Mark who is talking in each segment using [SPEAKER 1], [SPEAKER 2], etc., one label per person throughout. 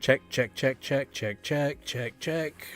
[SPEAKER 1] Check, check, check, check, check, check, check, check.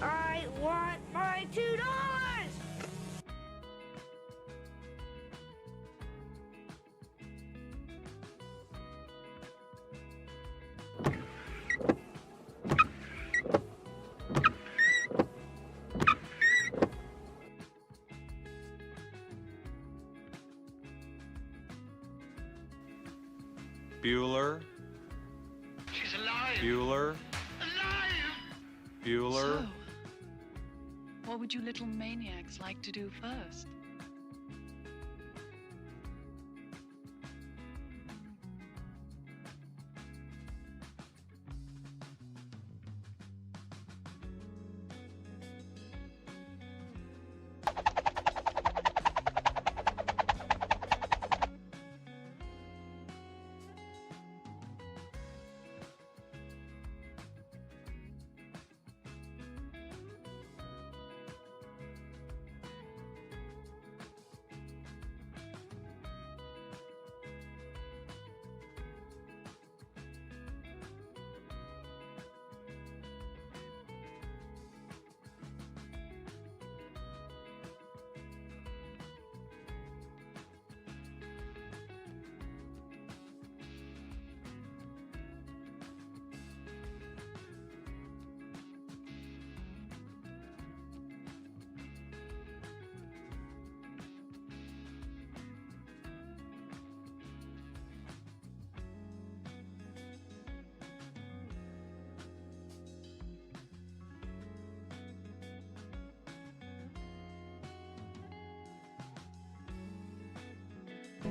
[SPEAKER 2] I want my $2!
[SPEAKER 3] Bueller.
[SPEAKER 4] She's alive!
[SPEAKER 3] Bueller.
[SPEAKER 4] Alive!
[SPEAKER 3] Bueller.
[SPEAKER 5] So, what would you little maniacs like to do first?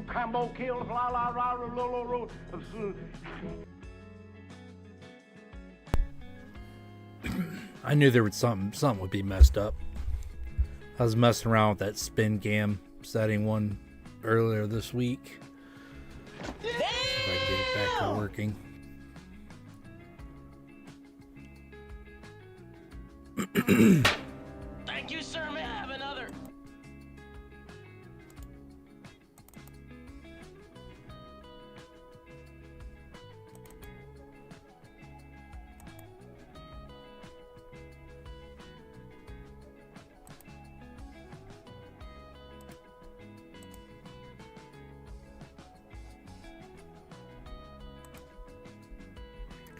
[SPEAKER 4] Cambo kills, la la la la la la la.
[SPEAKER 1] I knew there was something would be messed up. I was messing around with that spin cam setting one earlier this week. See if I can get it back to working.
[SPEAKER 3] Thank you, sir. May I have another?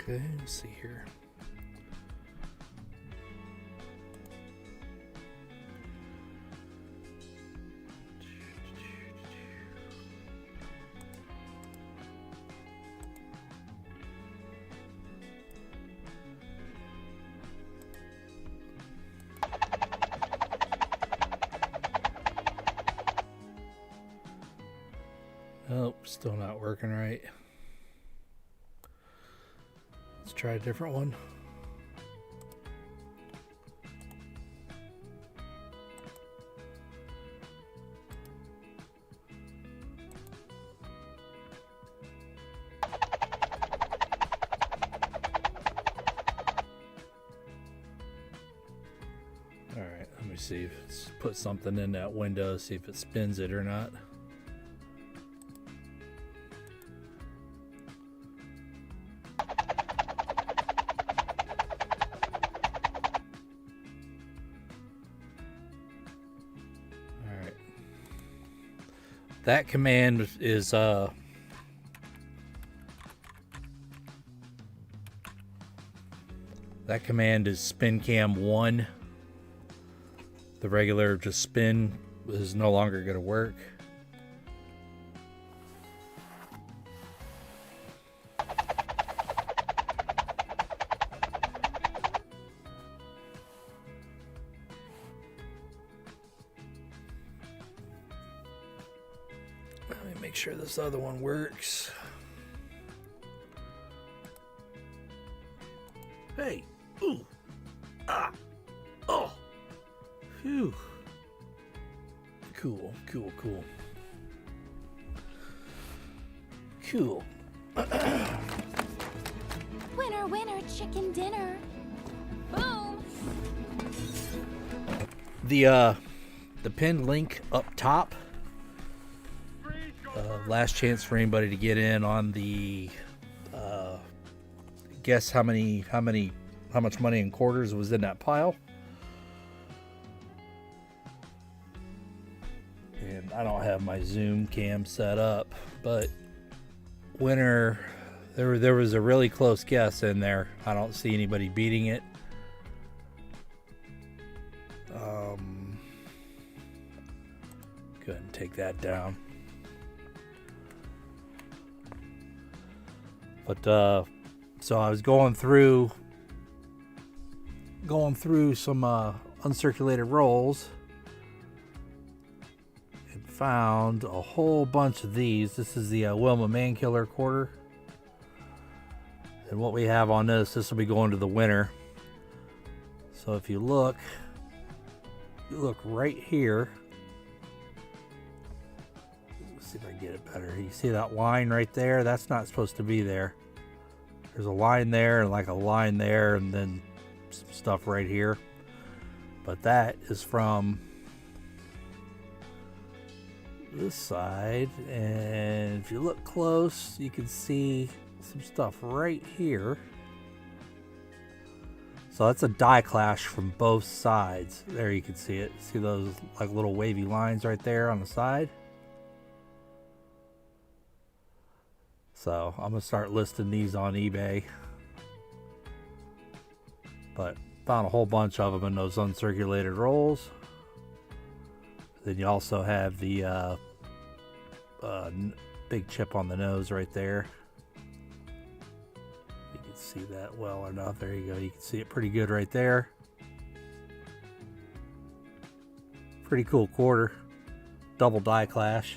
[SPEAKER 1] Okay, let's see here. Oh, still not working right. Let's try a different one. All right, let me see. Let's put something in that window, see if it spins it or not. That command is that command is spin cam 1. The regular just spin is no longer going to work. Make sure this other one works. Hey, ooh, ah, oh, phew. Cool.
[SPEAKER 2] Winner, winner, chicken dinner. Boom.
[SPEAKER 1] The pinned link up top. Last chance for anybody to get in on the guess how much money in quarters was in that pile. And I don't have my Zoom cam set up, but winner, there was a really close guess in there. I don't see anybody beating it. Go ahead and take that down. But so I was going through some uncirculated rolls and found a whole bunch of these. This is the Wilma Mankiller quarter, and what we have on this will be going to the winner. So if you look right here. See if I can get it better. You see that line right there? That's not supposed to be there. There's a line there and like a line there and then some stuff right here. But that is from this side. And if you look close, you can see some stuff right here. So that's a die clash from both sides. There you can see it. See those like little wavy lines right there on the side? So I'm going to start listing these on eBay. But found a whole bunch of them in those uncirculated rolls. Then you also have the big chip on the nose right there. You can see that well enough. There you go. You can see it pretty good right there. Pretty cool quarter. Double die clash.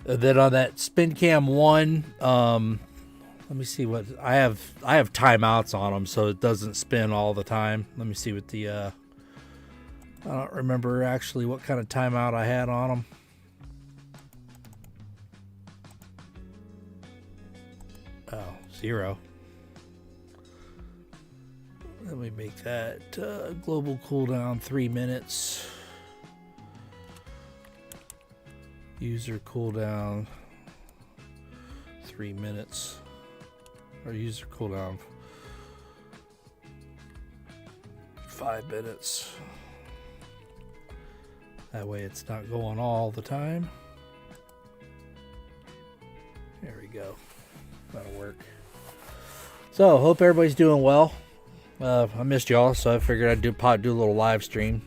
[SPEAKER 1] And then on that spin cam 1, let me see what I have timeouts on them so it doesn't spin all the time. Let me see what the I don't remember actually what kind of timeout I had on them. Oh, 0. Let me make that global cooldown 3 minutes. User cooldown 3 minutes. Or user cooldown 5 minutes. That way it's not going all the time. There we go. That'll work. So, hope everybody's doing well. I missed y'all, so I figured I'd do a little live stream.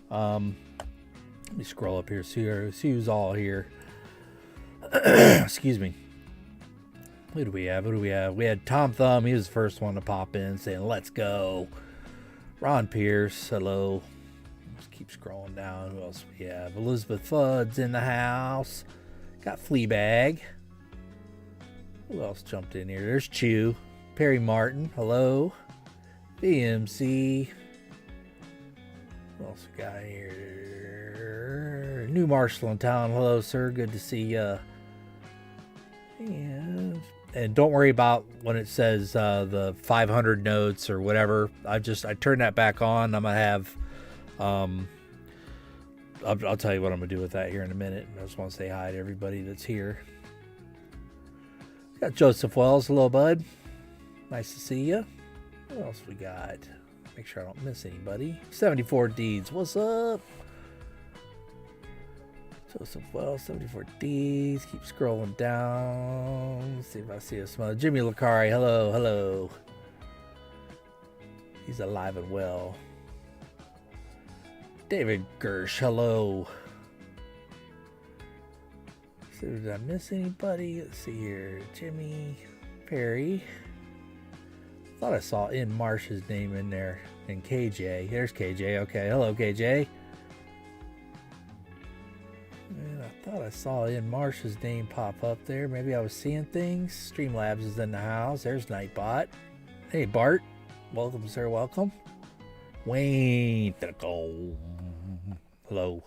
[SPEAKER 1] Let me scroll up here, see who's all here. Excuse me. Who do we have? We had Tom Thumb. He was the first one to pop in saying, let's go. Ron Pierce, hello. Let's keep scrolling down. Who else we have? Elizabeth Fudd's in the house. Got Fleabag. Who else jumped in here? There's Chew. Perry Martin, hello. BMC. What else we got here? New Marshall in town. Hello, sir. Good to see ya. And don't worry about when it says the 500 notes or whatever. I turned that back on. I'm gonna have. I'll tell you what I'm gonna do with that here in a minute. I just want to say hi to everybody that's here. Got Joseph Wells. Hello, bud. Nice to see you. What else we got? Make sure I don't miss anybody. 74 Deeds. What's up? Joseph Wells, 74 Ds. Keep scrolling down. Let's see if I see a smile. Jimmy Lacari, hello. He's alive and well. David Gersh, hello. So did I miss anybody? Let's see here. Jimmy Perry. Thought I saw In Marsh's name in there. And KJ. There's KJ. Okay, hello KJ. And I thought I saw In Marsh's name pop up there. Maybe I was seeing things. Streamlabs is in the house. There's Nightbot. Hey, Bart. Welcome, sir. Welcome. Wayne. Hello.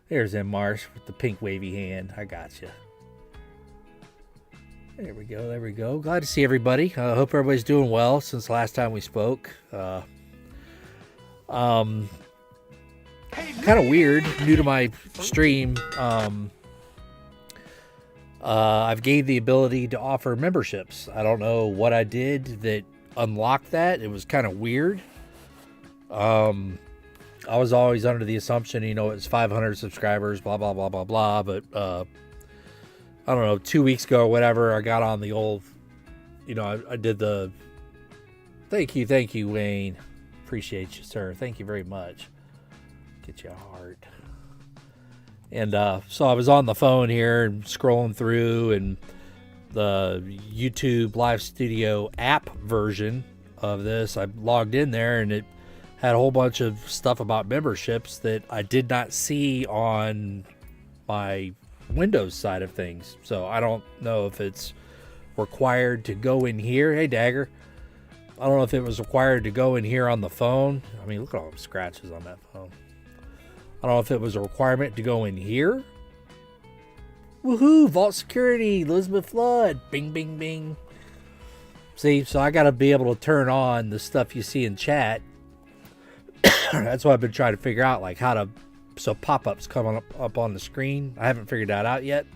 [SPEAKER 1] There's In Marsh with the pink wavy hand. I got you. There we go. Glad to see everybody. Hope everybody's doing well since last time we spoke. Kind of weird, new to my stream. I've gained the ability to offer memberships. I don't know what I did that unlocked that. It was kind of weird. I was always under the assumption, it's 500 subscribers, blah, blah, blah, blah, blah. But, I don't know, 2 weeks ago or whatever, I got on the old, I did the, thank you, Wayne. Appreciate you, sir. Thank you very much. Get you a heart. And so I was on the phone here and scrolling through, and the YouTube Live Studio app version of this, I logged in there and it had a whole bunch of stuff about memberships that I did not see on my Windows side of things. So I don't know if it's required to go in here. Hey, Dagger. I don't know if it was required to go in here on the phone. I mean, look at all the scratches on that phone. I don't know if it was a requirement to go in here. Woohoo! Vault Security, Elizabeth Flood. Bing, bing, bing. See, so I got to be able to turn on the stuff you see in chat. That's what I've been trying to figure out, like how to, so pop-ups come up on the screen. I haven't figured that out yet.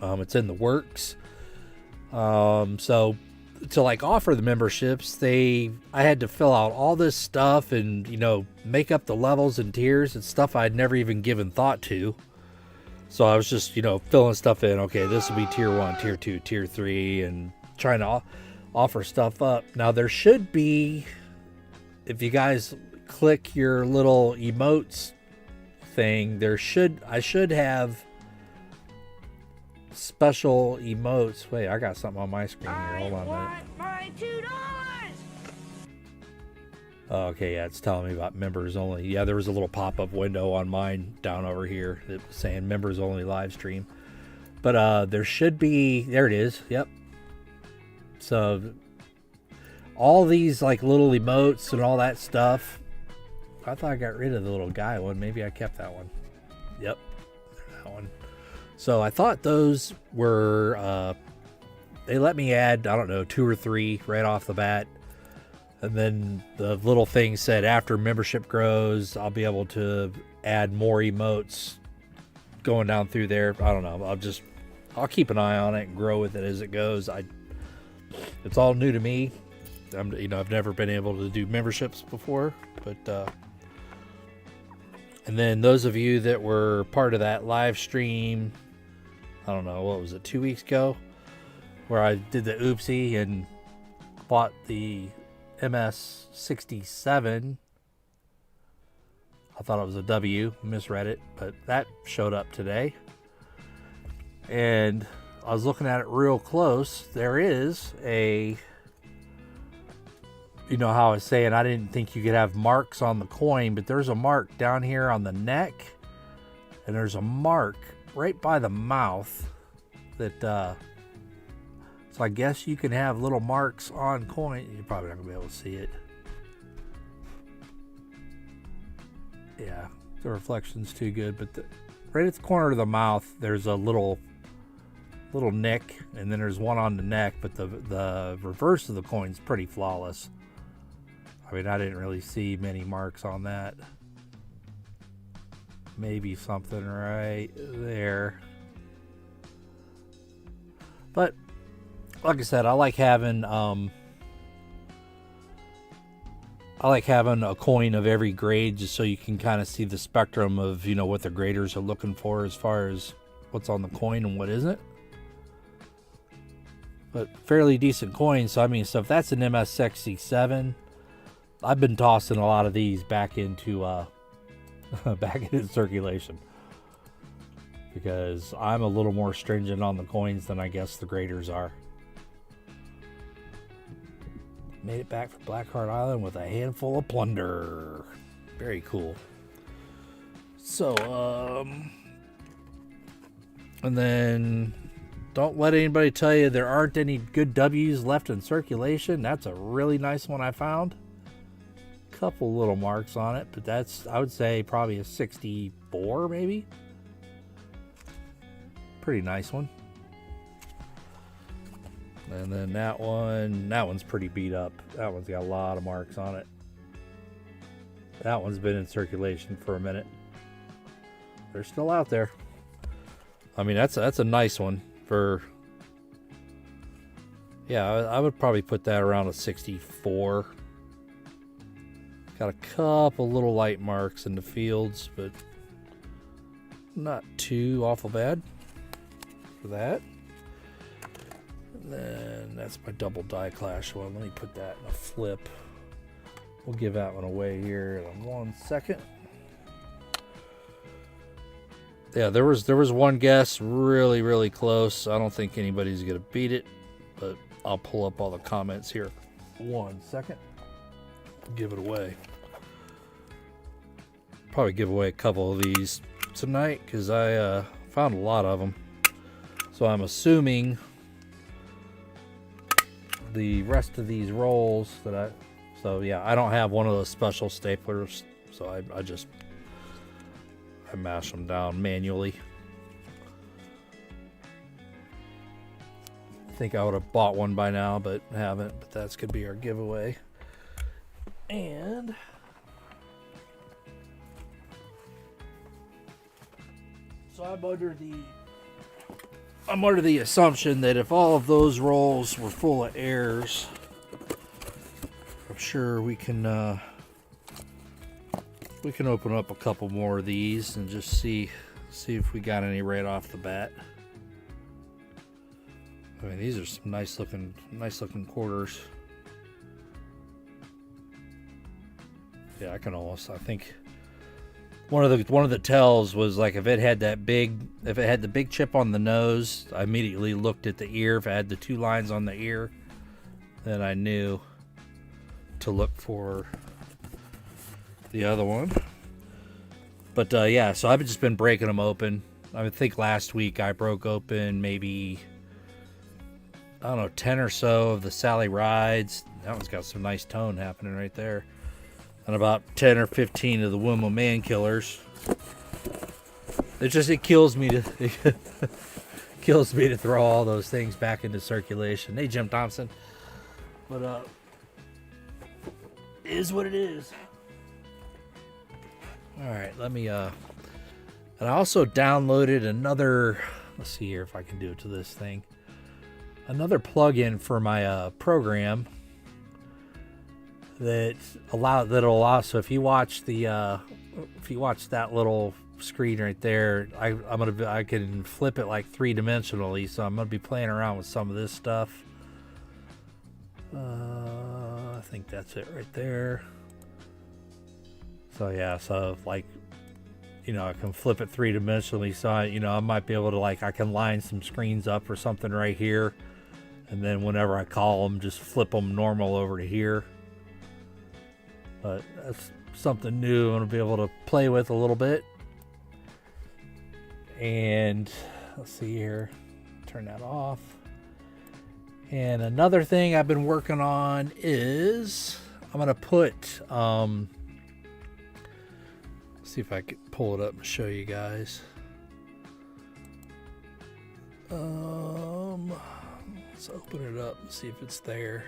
[SPEAKER 1] It's in the works. So to like offer the memberships, I had to fill out all this stuff and, make up the levels and tiers and stuff I'd never even given thought to. So I was just, filling stuff in. Okay, this will be tier 1, tier 2, tier 3, and trying to offer stuff up. Now there should be, if you guys click your little emotes thing, I should have special emotes. Wait, I got something on my screen here. Hold on a minute.
[SPEAKER 4] My $2.
[SPEAKER 1] Oh, okay, yeah, it's telling me about members only. Yeah, there was a little pop-up window on mine down over here that was saying members only live stream. But there should be, there it is. Yep. So all these like little emotes and all that stuff. I thought I got rid of the little guy one. Maybe I kept that one. Yep. That one. So I thought those were, they let me add, I don't know, 2 or 3 right off the bat. And then the little thing said after membership grows, I'll be able to add more emotes going down through there. I don't know. I'll keep an eye on it and grow with it as it goes. It's all new to me. I've never been able to do memberships before, but and then those of you that were part of that live stream, I don't know, what was it, 2 weeks ago, where I did the oopsie and bought the MS67. I thought it was a W, misread it, but that showed up today. And I was looking at it real close. There is a, you know how I was saying I didn't think you could have marks on the coin, but there's a mark down here on the neck, and there's a mark right by the mouth that, so I guess you can have little marks on coin. You're probably not going to be able to see it. Yeah, the reflection's too good, but right at the corner of the mouth, there's a little nick, and then there's one on the neck, but the reverse of the coin's pretty flawless. I mean, I didn't really see many marks on that. Maybe something right there. But like I said, I like having a coin of every grade just so you can kind of see the spectrum of, you know, what the graders are looking for as far as what's on the coin and what isn't. But fairly decent coins. So I mean, so if that's an MS67, I've been tossing a lot of these back into circulation because I'm a little more stringent on the coins than I guess the graders are. Made it back from Blackheart Island with a handful of plunder. Very cool. So, and then don't let anybody tell you there aren't any good W's left in circulation. That's a really nice one I found. Couple little marks on it, but that's, I would say, probably a 64 maybe. Pretty nice one. And then that one's pretty beat up. That one's got a lot of marks on it. That one's been in circulation for a minute. They're still out there. I mean, that's a nice one for, yeah, I would probably put that around a 64. Got a couple little light marks in the fields, but not too awful bad for that. And then that's my double die clash one. Let me put that in a flip. We'll give that one away here in 1 second. Yeah, there was one guess really, really close. I don't think anybody's gonna beat it, but I'll pull up all the comments here. 1 second. Give it away. Probably give away a couple of these tonight because I found a lot of them. So I'm assuming the rest of these rolls that so yeah, I don't have one of those special staplers, so I mash them down manually. I think I would have bought one by now, but haven't. But that's gonna be our giveaway. And so I'm under the assumption that if all of those rolls were full of airs, I'm sure we can open up a couple more of these and just see if we got any right off the bat. I mean, these are some nice looking quarters. Yeah, I think one of the tells was like if it had the big chip on the nose, I immediately looked at the ear. If it had the 2 lines on the ear, then I knew to look for the other one. But yeah, so I've just been breaking them open. I think last week I broke open maybe, I don't know, 10 or so of the Sally Rides. That one's got some nice tone happening right there. And about 10 or 15 of the Wimble Man Killers. It kills me to kills me to throw all those things back into circulation. Hey, Jim Thompson. But it is what it is. All right, let me and I also downloaded another, let's see here if I can do it to this thing. Another plugin for my program that'll allow, so if you watch that little screen right there, I can flip it like 3-dimensionally, so I'm gonna be playing around with some of this stuff. I think that's it right there. So yeah, so like, you know, I can flip it 3-dimensionally, so I might be able to, like, I can line some screens up or something right here, and then whenever I call them, just flip them normal over to here. But that's something new I'm gonna be able to play with a little bit. And let's see here, turn that off. And another thing I've been working on is I'm gonna put see if I can pull it up and show you guys. Let's open it up and see if it's there.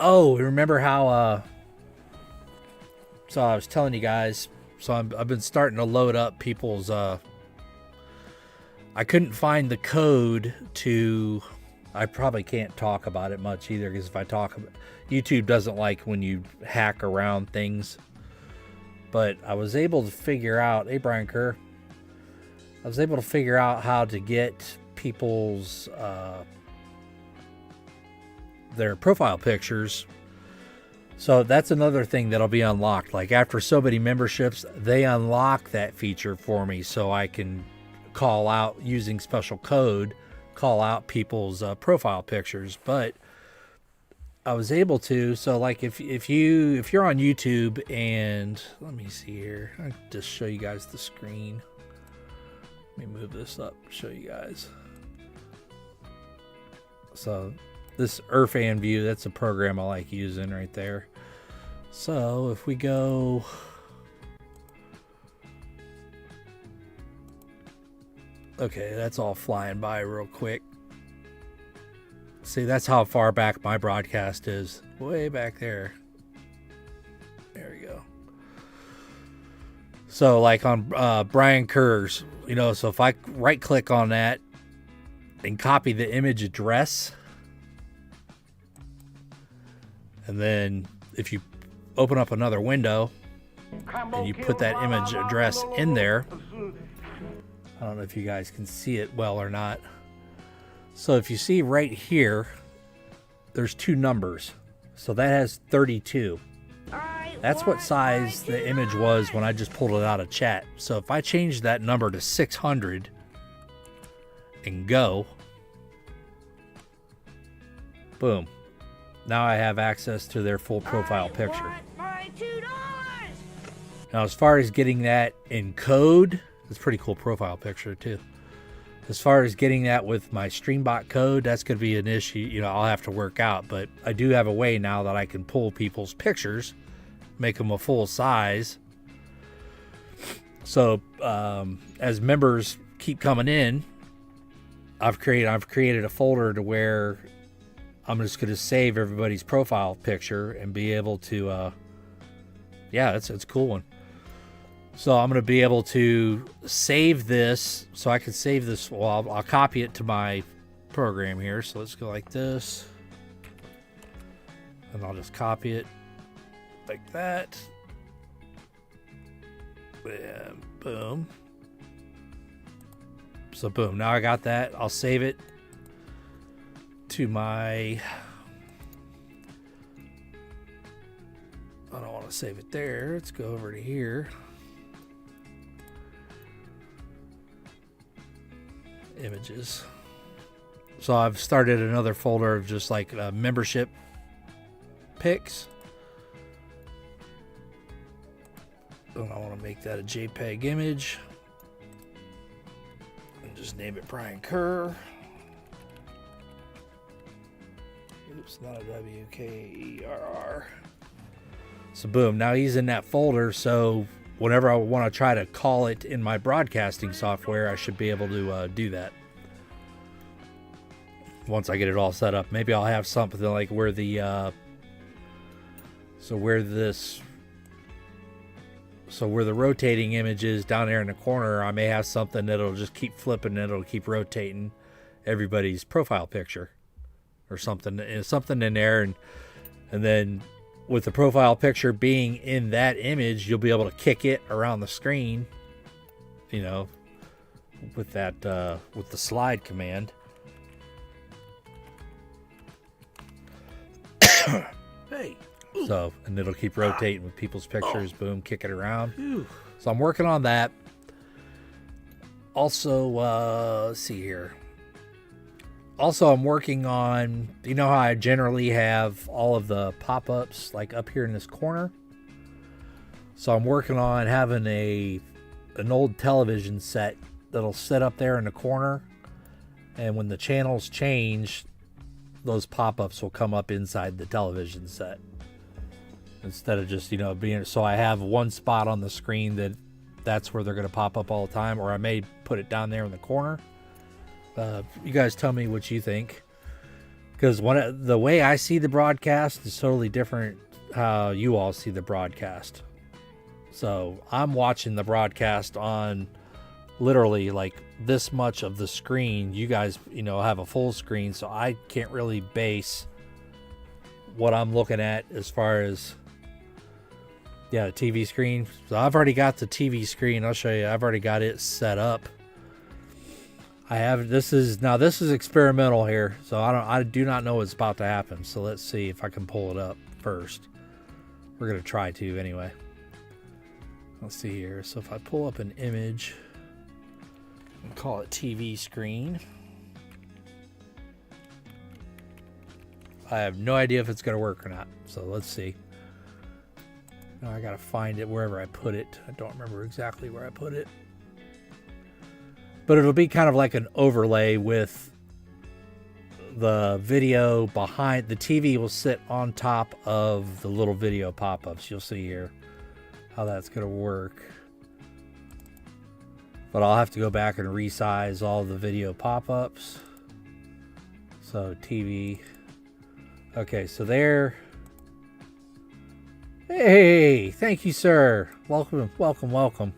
[SPEAKER 1] Oh, remember how so I was telling you guys, so I've been starting to load up people's I couldn't find the code to, I probably can't talk about it much either, because if I talk about, YouTube doesn't like when you hack around things. But I was able to figure out, hey Brian Kerr, I was able to figure out how to get people's their profile pictures. So that's another thing that'll be unlocked. Like after so many memberships, they unlock that feature for me, so I can call out using special code, call out people's profile pictures. But I was able to, so like if you're on YouTube, and let me see here, I'll just show you guys the screen. Let me move this up, show you guys. So this Irfan view, that's a program I like using right there. So if we go, okay, that's all flying by real quick. See, that's how far back my broadcast is. Way back there. There we go. So like on Brian Kerr's, so if I right click on that and copy the image address, and then if you open up another window and you put that image address in there, I don't know if you guys can see it well or not. So if you see right here, there's 2 numbers. So that has 32. That's what size the image was when I just pulled it out of chat. So if I change that number to 600 and go, boom. Now I have access to their full profile picture. Now as far as getting that in code, it's a pretty cool profile picture too. As far as getting that with my Streambot code, that's going to be an issue. I'll have to work out. But I do have a way now that I can pull people's pictures, make them a full size. So as members keep coming in, I've created a folder to where I'm just going to save everybody's profile picture and be able to, yeah, it's a cool one. So I'm going to be able to save this. So I can save this. Well, I'll copy it to my program here. So let's go like this. And I'll just copy it like that. And boom. So boom. Now I got that. I'll save it to my... I don't want to save it there. Let's go over to here. Images. So I've started another folder of just like membership pics. And I want to make that a JPEG image. And just name it Brian Kerr. Oops, not a WKERR. So boom, now he's in that folder. So whenever I want to try to call it in my broadcasting software, I should be able to do that. Once I get it all set up, maybe I'll have something like where the where the rotating image is down there in the corner, I may have something that'll just keep flipping and it'll keep rotating everybody's profile picture or something in there, and then with the profile picture being in that image, you'll be able to kick it around the screen, you know, with that with the slide command.
[SPEAKER 6] Hey.
[SPEAKER 1] So, and it'll keep rotating with people's pictures. Boom, kick it around. So I'm working on that. Also, let's see here. Also, I'm working on, you know how I generally have all of the pop-ups like up here in this corner? So I'm working on having an old television set that'll sit up there in the corner. And when the channels change, those pop-ups will come up inside the television set. Instead of just, you know, being, so I have one spot on the screen that's where they're going to pop up all the time, or I may put it down there in the corner. You guys tell me what you think, because the way I see the broadcast is totally different how you all see the broadcast. So I'm watching the broadcast on literally like this much of the screen. You guys, you know, have a full screen, so I can't really base what I'm looking at as far as the TV screen. So I've already got the TV screen. I'll show you. I've already got it set up. This is experimental here, so I do not know what's about to happen. So let's see if I can pull it up first. We're gonna try to anyway. Let's see here. So if I pull up an image and call it TV screen, I have no idea if it's gonna work or not. So let's see. Now I gotta find it wherever I put it. I don't remember exactly where I put it. But it'll be kind of like an overlay with the video behind. The TV will sit on top of the little video pop-ups. You'll see here how that's going to work. But I'll have to go back and resize all the video pop-ups. So TV. Okay, so there. Hey, thank you, sir. Welcome, welcome, welcome.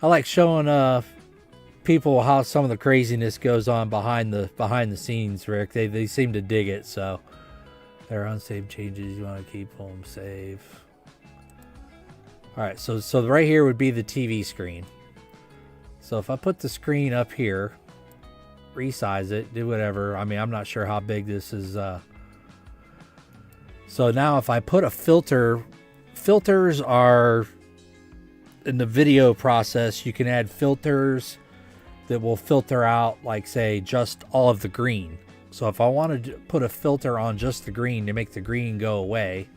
[SPEAKER 1] I like showing people how some of the craziness goes on behind the scenes, Rick. They seem to dig it. So they're unsaved changes. You want to keep them safe. All right, so right here would be the TV screen. So if I put the screen up here, resize it, do whatever. I mean, I'm not sure how big this is. So now if I put a filter, filters are in the video process. You can add filters that will filter out, like, say, just all of the green. So if I wanted to put a filter on just the green to make the green go away,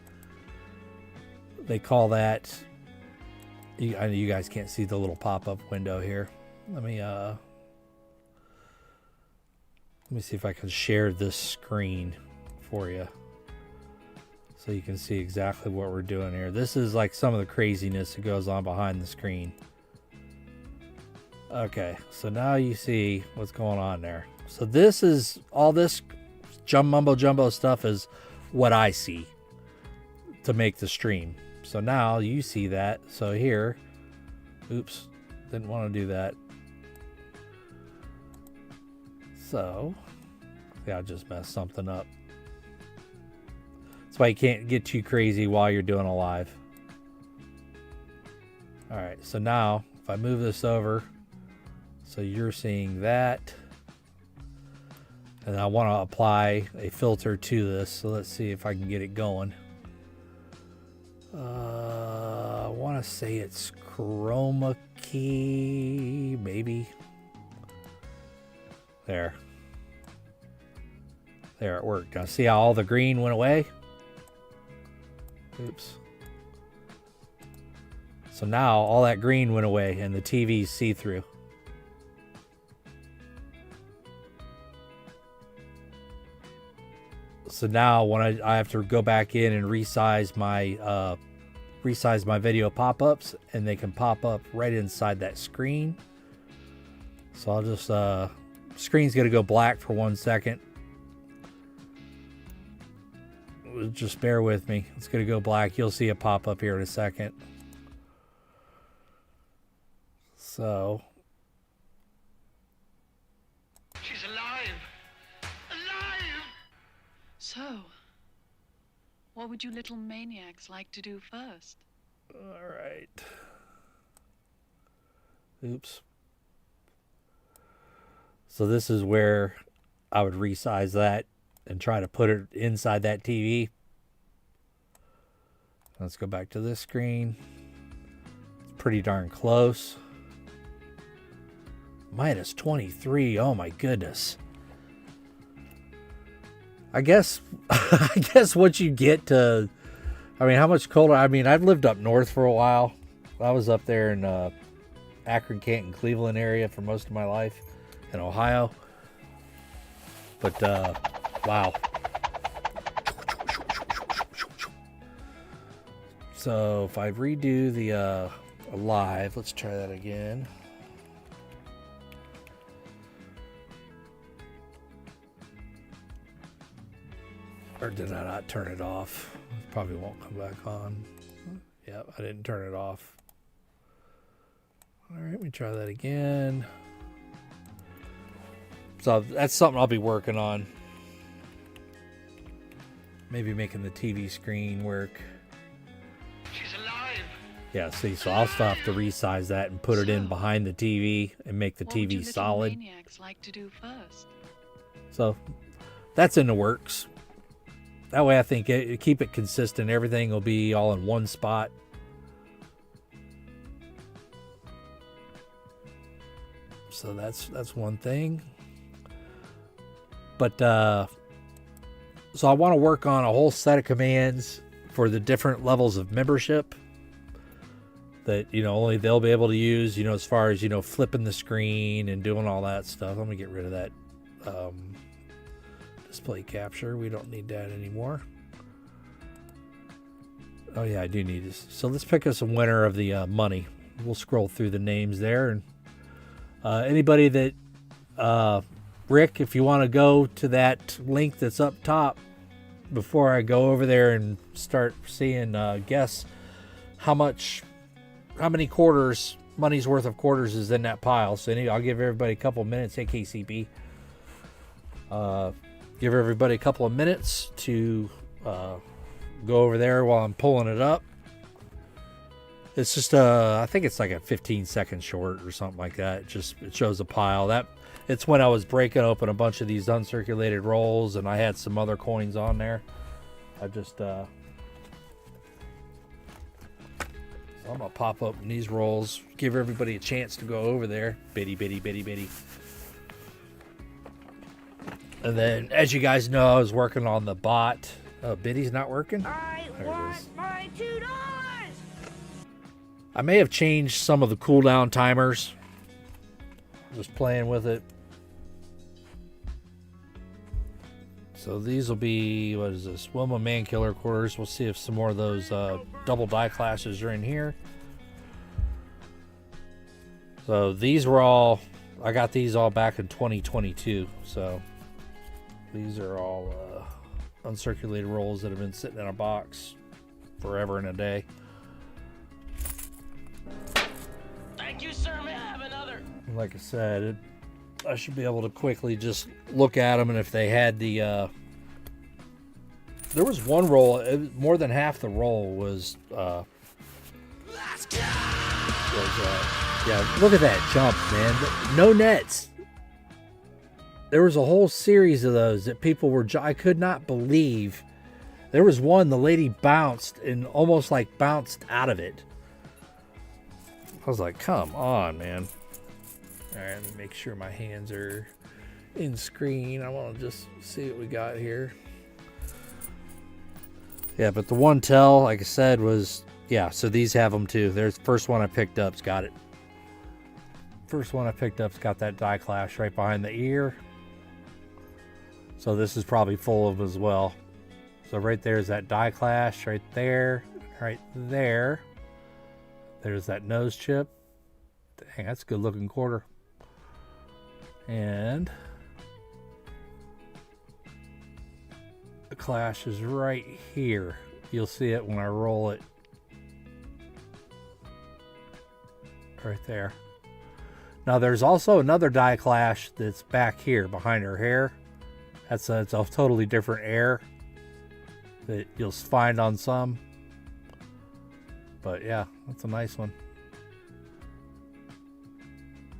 [SPEAKER 1] they call that, I know you guys can't see the little pop-up window here. Let me see if I can share this screen for you so you can see exactly what we're doing here. This is like some of the craziness that goes on behind the screen. Okay, so now you see what's going on there. So this is all this mumbo jumbo stuff is what I see to make the stream. So now you see that. So here, oops, didn't want to do that. So yeah, I just messed something up. That's why you can't get too crazy while you're doing a live. All right, so now if I move this over, so you're seeing that, and I want to apply a filter to this. So let's see if I can get it going. I want to say it's chroma key, maybe. There, it worked. Now see how all the green went away? Oops. So now all that green went away and the TV's see-through. So now when I have to go back in and resize my video pop-ups, and they can pop up right inside that screen. So I'll just screen's gonna go black for 1 second. Just bear with me. It's gonna go black. You'll see it pop up here in a second. So
[SPEAKER 4] She's alive! Alive!
[SPEAKER 5] So, what would you little maniacs like to do first?
[SPEAKER 1] all right. Oops. So this is where I would resize that and try to put it inside that TV. Let's go back to this screen. It's pretty darn close. Minus 23. Oh my goodness. I guess what you get to, I mean, how much colder? I mean, I've lived up north for a while. I was up there in Akron, Canton, Cleveland area for most of my life in Ohio. But wow. So if I redo the live, let's try that again. Or did I not turn it off? It probably won't come back on. Yep, I didn't turn it off. All right, let me try that again. So that's something I'll be working on. Maybe making the TV screen work.
[SPEAKER 4] She's alive!
[SPEAKER 1] Yeah, see, so I'll still have to resize that and put it in behind the TV and make the
[SPEAKER 5] What would you
[SPEAKER 1] TV
[SPEAKER 5] little
[SPEAKER 1] solid.
[SPEAKER 5] maniacs like to do first?
[SPEAKER 1] So that's in the works. That way I think keep it consistent. Everything will be all in one spot. So that's one thing. But so I want to work on a whole set of commands for the different levels of membership that, you know, only they'll be able to use, you know, as far as, you know, flipping the screen and doing all that stuff. Let me get rid of that display capture. We don't need that anymore. Oh yeah, I do need this. So let's pick us a winner of the money. We'll scroll through the names there, and anybody that Rick, if you want to go to that link that's up top before I go over there and start seeing, guess how many quarters, money's worth of quarters is in that pile. So I'll give everybody a couple of minutes. Hey, KCB. Give everybody a couple of minutes to go over there while I'm pulling it up. It's just I think it's like a 15-second short or something like that. It shows a pile. It's when I was breaking open a bunch of these uncirculated rolls, and I had some other coins on there. I just so I'm gonna pop open these rolls, give everybody a chance to go over there. Bitty. And then, as you guys know, I was working on the bot. Oh, Biddy's not working?
[SPEAKER 4] I want my $2!
[SPEAKER 1] I may have changed some of the cooldown timers. Just playing with it. So these will be, what is this? Wilma Man Killer quarters. We'll see if some more of those double die classes are in here. So these were all, I got these all back in 2022. So these are all uncirculated rolls that have been sitting in a box forever and a day.
[SPEAKER 3] Thank you, sir. May I have another?
[SPEAKER 1] Like I said, I should be able to quickly just look at them, and if they had the there was one roll, more than half the roll was yeah, look at that jump, man. No nets. There was a whole series of those that people were, I could not believe. There was one, the lady bounced and almost like bounced out of it. I was like, come on, man. All right, let me make sure my hands are in screen. I want to just see what we got here. Yeah, but the one tell, like I said, was Yeah, so these have them too. There's the first one I picked up's got it. First one I picked up's got that die clash right behind the ear. So this is probably full of them as well. So right there is that die clash right there. Right there. There's that nose chip. Dang, that's a good looking quarter. And the clash is right here. You'll see it when I roll it. Right there. Now there's also another die clash that's back here behind her hair. It's a totally different air that you'll find on some. But yeah, that's a nice one.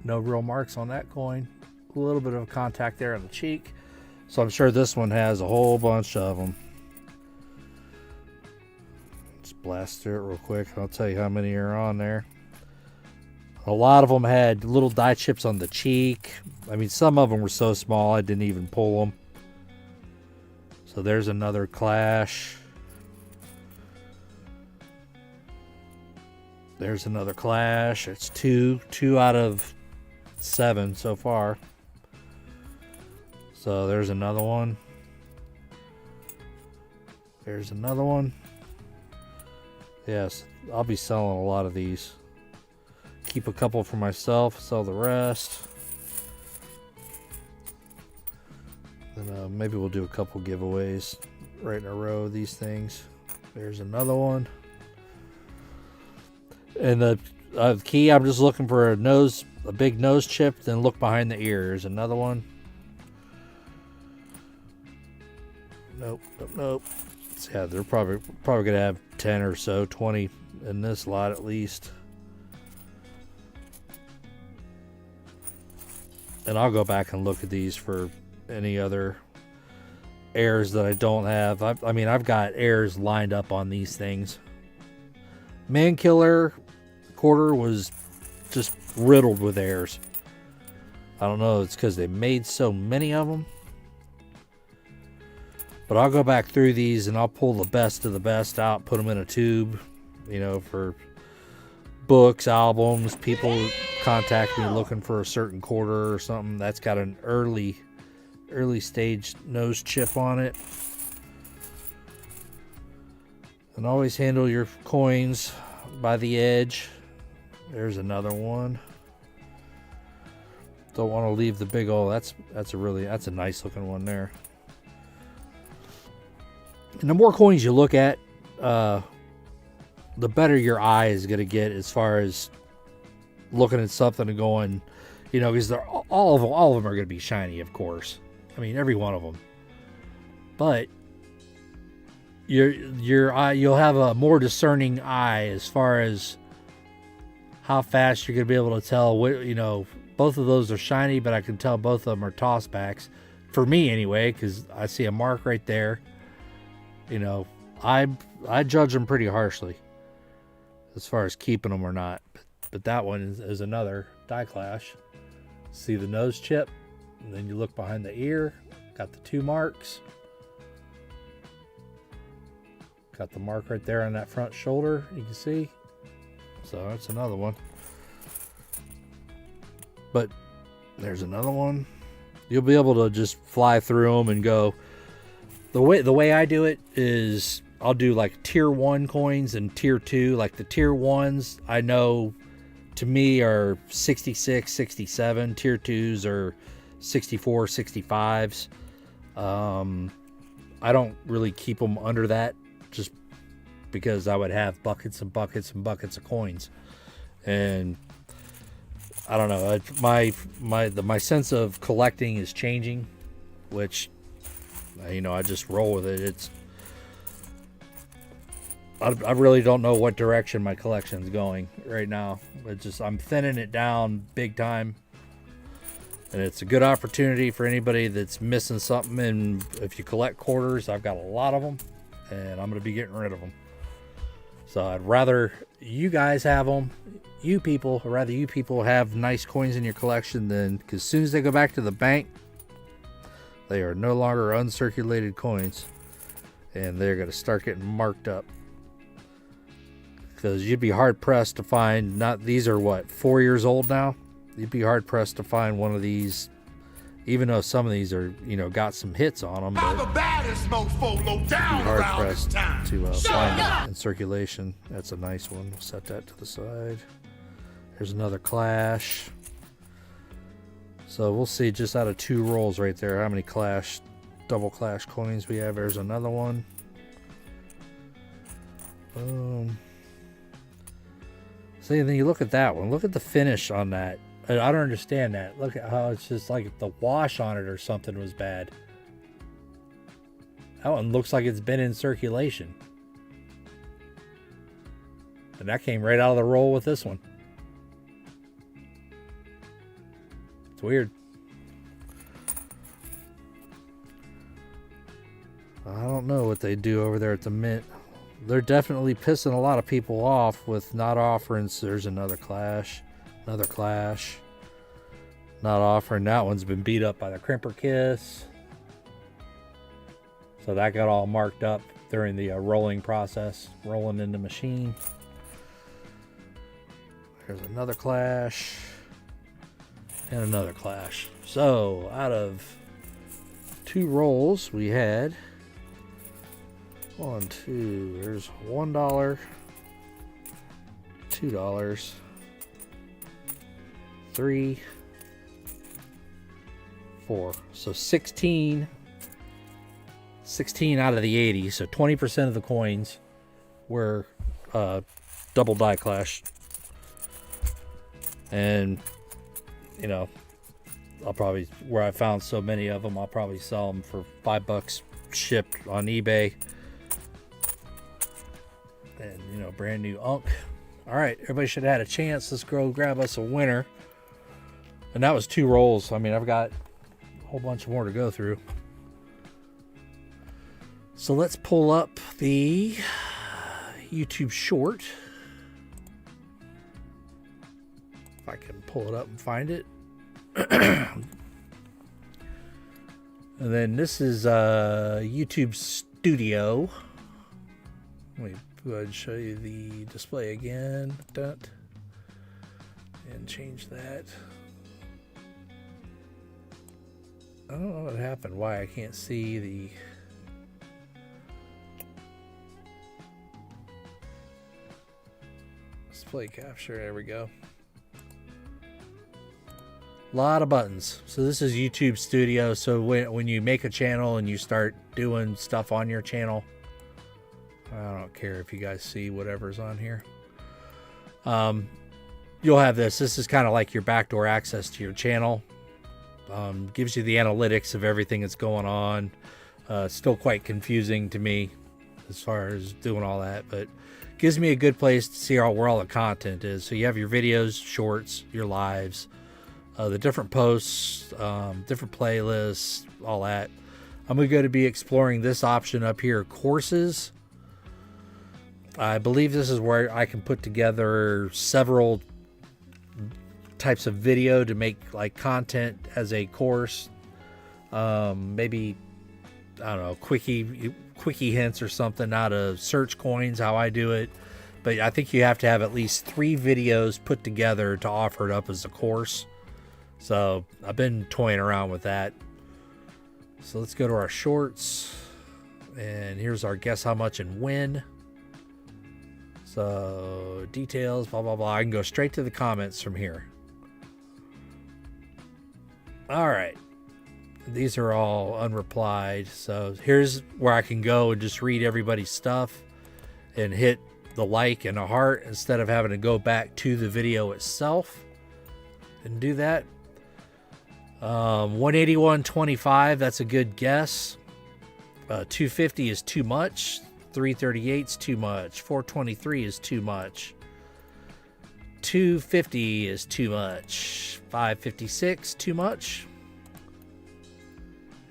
[SPEAKER 1] No real marks on that coin. A little bit of contact there on the cheek. So I'm sure this one has a whole bunch of them. Let's blast through it real quick. I'll tell you how many are on there. A lot of them had little die chips on the cheek. I mean, some of them were so small I didn't even pull them. So there's another clash. There's another clash. It's two out of 7 so far. So there's another one. There's another one. Yes, I'll be selling a lot of these. Keep a couple for myself, sell the rest. And maybe we'll do a couple giveaways right in a row of these things. There's another one. And the key, I'm just looking for a big nose chip, then look behind the ear. There's another one. Nope. So yeah, they're probably gonna have 10 or so, 20 in this lot at least. And I'll go back and look at these for any other airs that I don't have. I mean, I've got airs lined up on these things. Man Killer quarter was just riddled with airs. I don't know, it's because they made so many of them. But I'll go back through these and I'll pull the best of the best out, put them in a tube, you know, for books, albums. People contact me looking for a certain quarter or something that's got an early stage nose chip on it. And always handle your coins by the edge. There's another one. Don't want to leave the big old. That's a nice looking one there. And the more coins you look at, the better your eye is going to get as far as looking at something and going, you know, because all of them are going to be shiny, of course. I mean, every one of them. But your eye, you'll have a more discerning eye as far as how fast you're going to be able to tell what, you know, both of those are shiny, but I can tell both of them are tossbacks. For me anyway, because I see a mark right there. You know, I judge them pretty harshly as far as keeping them or not. But that one is another die clash. See the nose chip, and then you look behind the ear. Got the 2 marks. Got the mark right there on that front shoulder, you can see. So that's another one. But there's another one. You'll be able to just fly through them and go. The way I do it is I'll do like tier 1 coins and tier 2. Like the tier 1s I know to me are 66, 67. Tier 2s are 64, 65s. I don't really keep them under that just because I would have buckets and buckets and buckets of coins. And I don't know, my sense of collecting is changing, which, you know, I just roll with it. I really don't know what direction my collection's going right now. I'm thinning it down big time. And it's a good opportunity for anybody that's missing something. And if you collect quarters, I've got a lot of them. And I'm going to be getting rid of them. So I'd rather you guys have them. You people have nice coins in your collection than... Because as soon as they go back to the bank, they are no longer uncirculated coins. And they're going to start getting marked up. because you'd be hard pressed to find. Not these are what, 4 years old now. You'd be hard pressed to find one of these, even though some of these are, you know, got some hits on them. But
[SPEAKER 4] the baddest mofo low down
[SPEAKER 1] hard
[SPEAKER 4] around this
[SPEAKER 1] pressed
[SPEAKER 4] time.
[SPEAKER 1] to find it in circulation. That's a nice one. We'll set that to the side. Here's another Clash. So we'll see just out of 2 rolls right there how many Clash, double Clash coins we have. There's another one. Boom. See, then you look at that one. Look at the finish on that. I don't understand that. Look at how it's just like the wash on it or something was bad. That one looks like it's been in circulation. And that came right out of the roll with this one. It's weird. I don't know what they do over there at the Mint. They're definitely pissing a lot of people off with not offering. There's another Clash. Another Clash. Not offering. That one's been beat up by the Crimper Kiss. So that got all marked up during the rolling process. Rolling in the machine. There's another Clash. And another Clash. So out of 2 rolls we had 1, 2, there's $1, $2, 3, 4. So 16 out of the 80. So 20% of the coins were double die Clash. And you know, I'll probably, where I found so many of them, I'll probably sell them for $5 shipped on eBay. And, you know, brand new Unk. All right, everybody should have had a chance. Let's go grab us a winner. And that was 2 rolls. I mean, I've got a whole bunch more to go through. So let's pull up the YouTube short. If I can pull it up and find it. And then this is YouTube Studio. Let me go ahead and show you the display again. And change that. I don't know what happened. Why I can't see the display capture. There we go. A lot of buttons. So this is YouTube Studio. So when you make a channel and you start doing stuff on your channel, I don't care if you guys see whatever's on here. You'll have this. This is kind of like your backdoor access to your channel. Gives you the analytics of everything that's going on. Still quite confusing to me as far as doing all that, but gives me a good place to see where all the content is. So you have your videos, shorts, your lives, the different posts, different playlists, all that. I'm going to be exploring this option up here, courses. I believe this is where I can put together several types of video to make like content as a course. Maybe, I don't know, quickie hints or something, how to search coins, how I do it. But I think you have to have at least 3 videos put together to offer it up as a course. So I've been toying around with that. So let's go to our shorts. And here's our guess how much and when. So details, blah, blah, blah. I can go straight to the comments from here. All right. These are all unreplied. So here's where I can go and just read everybody's stuff and hit the like and a heart instead of having to go back to the video itself and do that. 181.25, that's a good guess. 250 is too much. 338 is too much. 423 is too much. 250 is too much. 556 too much.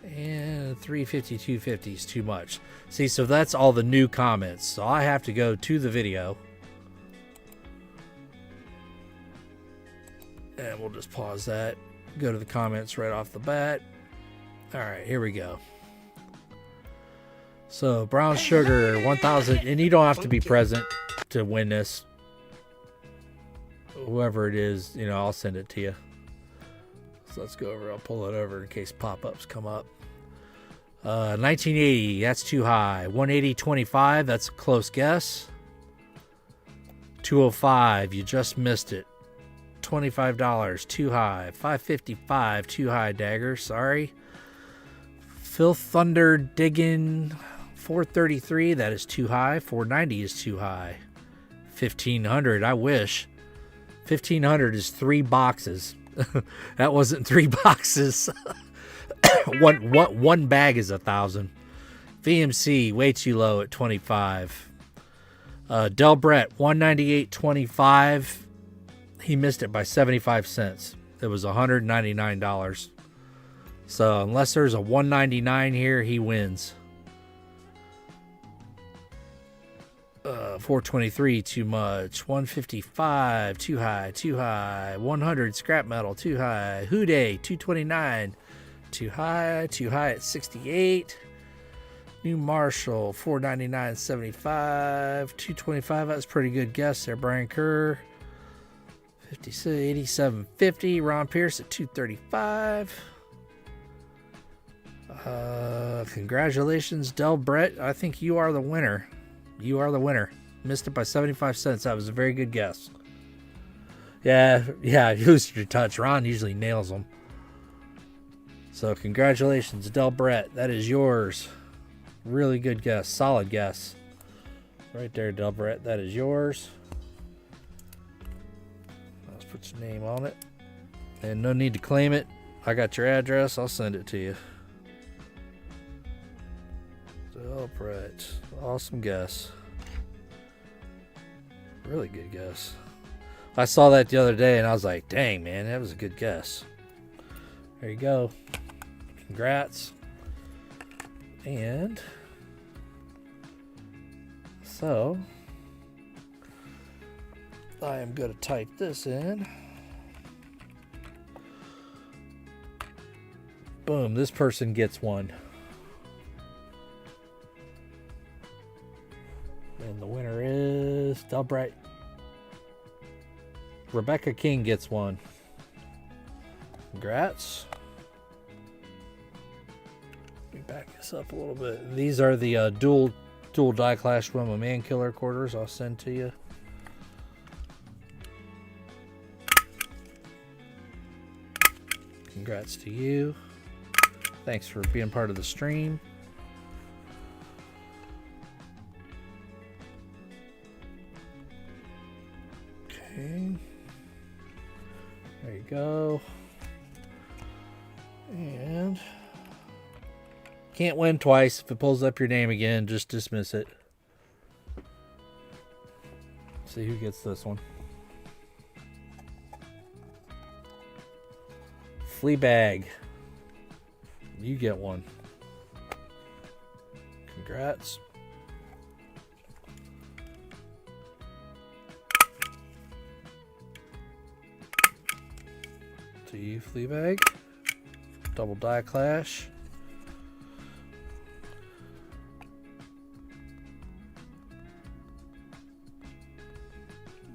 [SPEAKER 1] And 350, 250 is too much. See, so that's all the new comments. So I have to go to the video. And we'll just pause that. Go to the comments right off the bat. All right, here we go. So brown sugar 1000, and you don't have to be present to win this. Whoever it is, you know, I'll send it to you. So let's go over. I'll pull it over in case pop-ups come up. 1980, that's too high. 180.25, that's a close guess. 205, you just missed it. $25, too high. 555, too high, Dagger. Sorry. Phil Thunder digging 433, that is too high. 490 is too high. 1500, I wish. 1500 is 3 boxes. That wasn't 3 boxes. one bag is 1,000. VMC way too low at 25. Del Brett 198.25. He missed it by 75 cents. It was $199. So unless there's a 199 here, he wins. 423 too much. 155 too high, too high. 100 scrap metal too high. Houday 229 too high at 68. New Marshall 499.75. 225, that's a pretty good guess there, Brian Kerr. 87.50. Ron Pierce at 235. Congratulations, Del Brett. I think you are the winner. You are the winner. Missed it by 75 cents. That was a very good guess. Yeah, use your touch. Ron usually nails them. So congratulations, Del Brett. That is yours. Really good guess. Solid guess. Right there, Del Brett. That is yours. Let's put your name on it. And no need to claim it. I got your address. I'll send it to you. Del Brett. Awesome guess. Really good guess. I saw that the other day and I was like, dang, man, that was a good guess. There you go. Congrats. And so I am going to type this in. Boom, this person gets one. And the winner is Del Brett. Rebecca King gets one. Congrats. Let me back this up a little bit. These are the dual die clash Roma Man Killer quarters I'll send to you. Congrats to you. Thanks for being part of the stream. Okay. There you go. And can't win twice. If it pulls up your name again, just dismiss it. See who gets this one. Fleabag. You get one. Congrats. To you, Fleabag. Double die clash.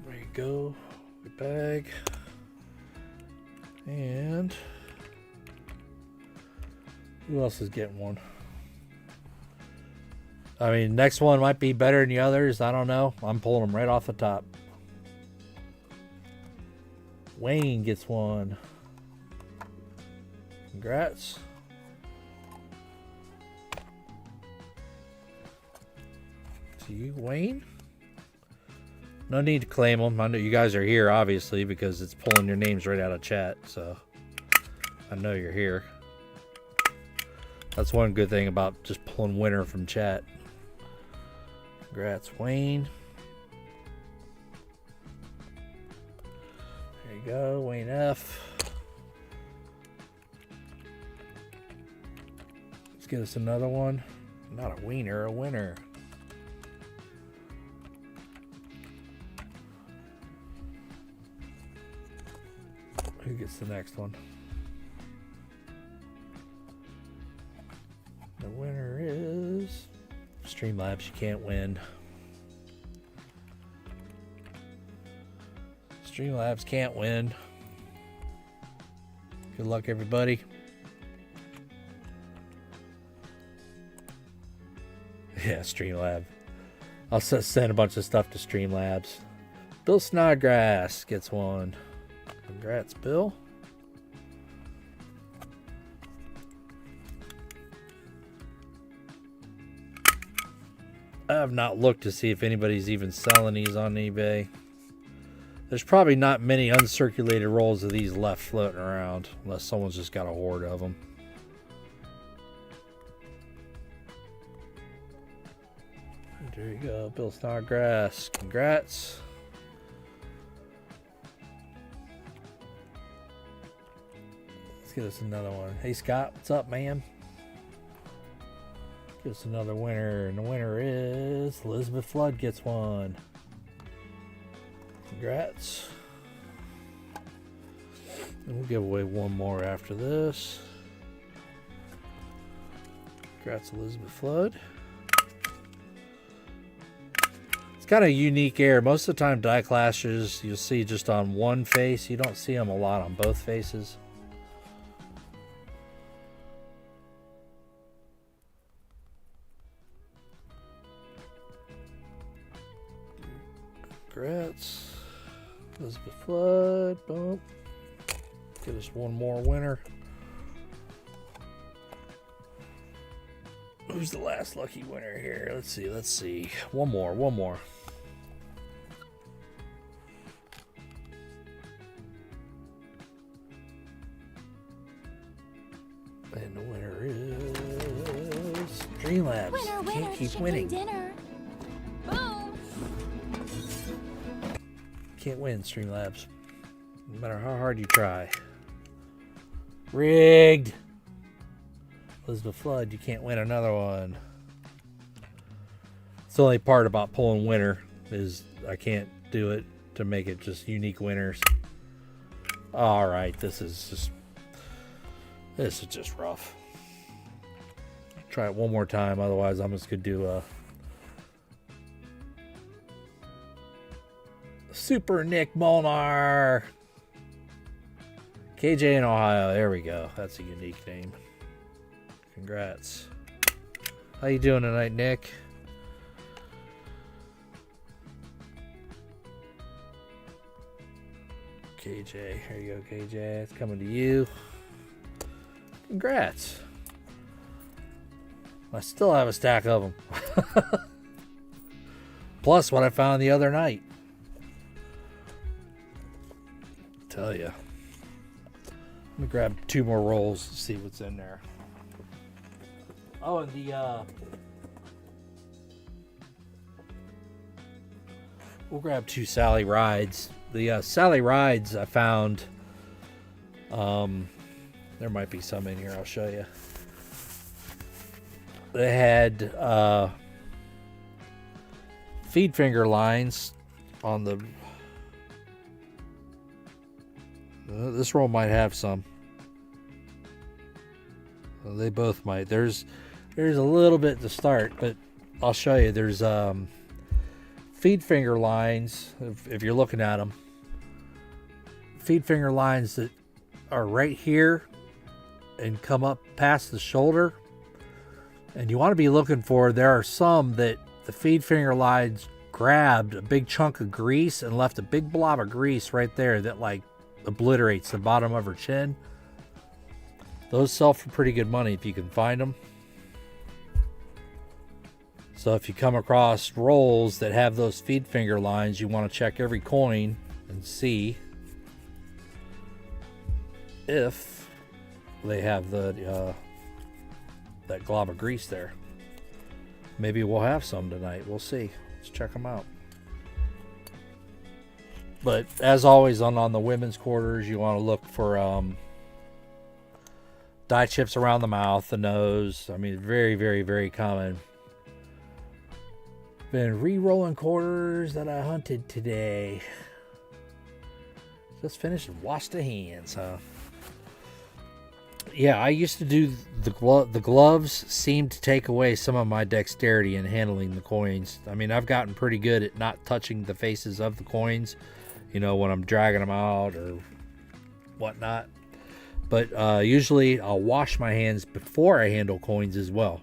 [SPEAKER 1] There you go. Fleabag. And who else is getting one? I mean, next one might be better than the others. I don't know. I'm pulling them right off the top. Wayne gets one. Congrats. To you, Wayne. No need to claim them. I know you guys are here, obviously, because it's pulling your names right out of chat. So I know you're here. That's one good thing about just pulling winner from chat. Congrats, Wayne. There you go, Wayne F. Let's get us another one. Not a wiener, a winner. Who gets the next one? The winner is Streamlabs. You can't win. Streamlabs can't win. Good luck, everybody. Yeah, Streamlab. I'll send a bunch of stuff to Streamlabs. Bill Snodgrass gets one. Congrats, Bill. I have not looked to see if anybody's even selling these on eBay. There's probably not many uncirculated rolls of these left floating around, unless someone's just got a hoard of them. There you go, Bill Snodgrass. Congrats. Let's get us another one. Hey Scott, what's up, man? Give us another winner, and the winner is Elizabeth Flood gets one. Congrats. And we'll give away one more after this. Congrats, Elizabeth Flood. It's got a unique air. Most of the time, die clashes you'll see just on one face. You don't see them a lot on both faces. Congrats, Elizabeth Flood. Boom. Get us one more winner. Who's the last lucky winner here? Let's see. One more. And the winner is Dreamlabs.
[SPEAKER 2] Winner,
[SPEAKER 1] Can't keep
[SPEAKER 2] chicken
[SPEAKER 1] winning.
[SPEAKER 2] dinner. Boom.
[SPEAKER 1] Can't win, Streamlabs. No matter how hard you try. Rigged. Elizabeth Flood, you can't win another one. It's the only part about pulling winner is I can't do it to make it just unique winners. All right, this is just rough. Try it one more time, otherwise I'm just gonna do a Super Nick Molnar. KJ in Ohio. There we go. That's a unique name. Congrats. How you doing tonight, Nick? KJ. Here you go, KJ. It's coming to you. Congrats. I still have a stack of them. Plus what I found the other night. Tell ya. Let me grab two more rolls to see what's in there. Oh, and we'll grab two Sally Rides. The Sally Rides I found, there might be some in here, I'll show you. They had feed finger lines on the this roll might have some. Well, they both might. There's a little bit to start, but I'll show you. There's feed finger lines, if you're looking at them. Feed finger lines that are right here and come up past the shoulder. And you want to be looking for, there are some that the feed finger lines grabbed a big chunk of grease and left a big blob of grease right there that like obliterates the bottom of her chin. Those sell for pretty good money if you can find them. So if you come across rolls that have those feed finger lines, you want to check every coin and see if they have the that glob of grease there. Maybe we'll have some tonight. We'll see. Let's check them out. But as always on the women's quarters, you want to look for dye chips around the mouth, the nose. I mean, very, very, very common. Been re-rolling quarters that I hunted today. Just finished and washed the hands, huh? Yeah, I used to do the gloves seemed to take away some of my dexterity in handling the coins. I mean, I've gotten pretty good at not touching the faces of the coins. you know, when I'm dragging them out or whatnot. But usually I'll wash my hands before I handle coins as well,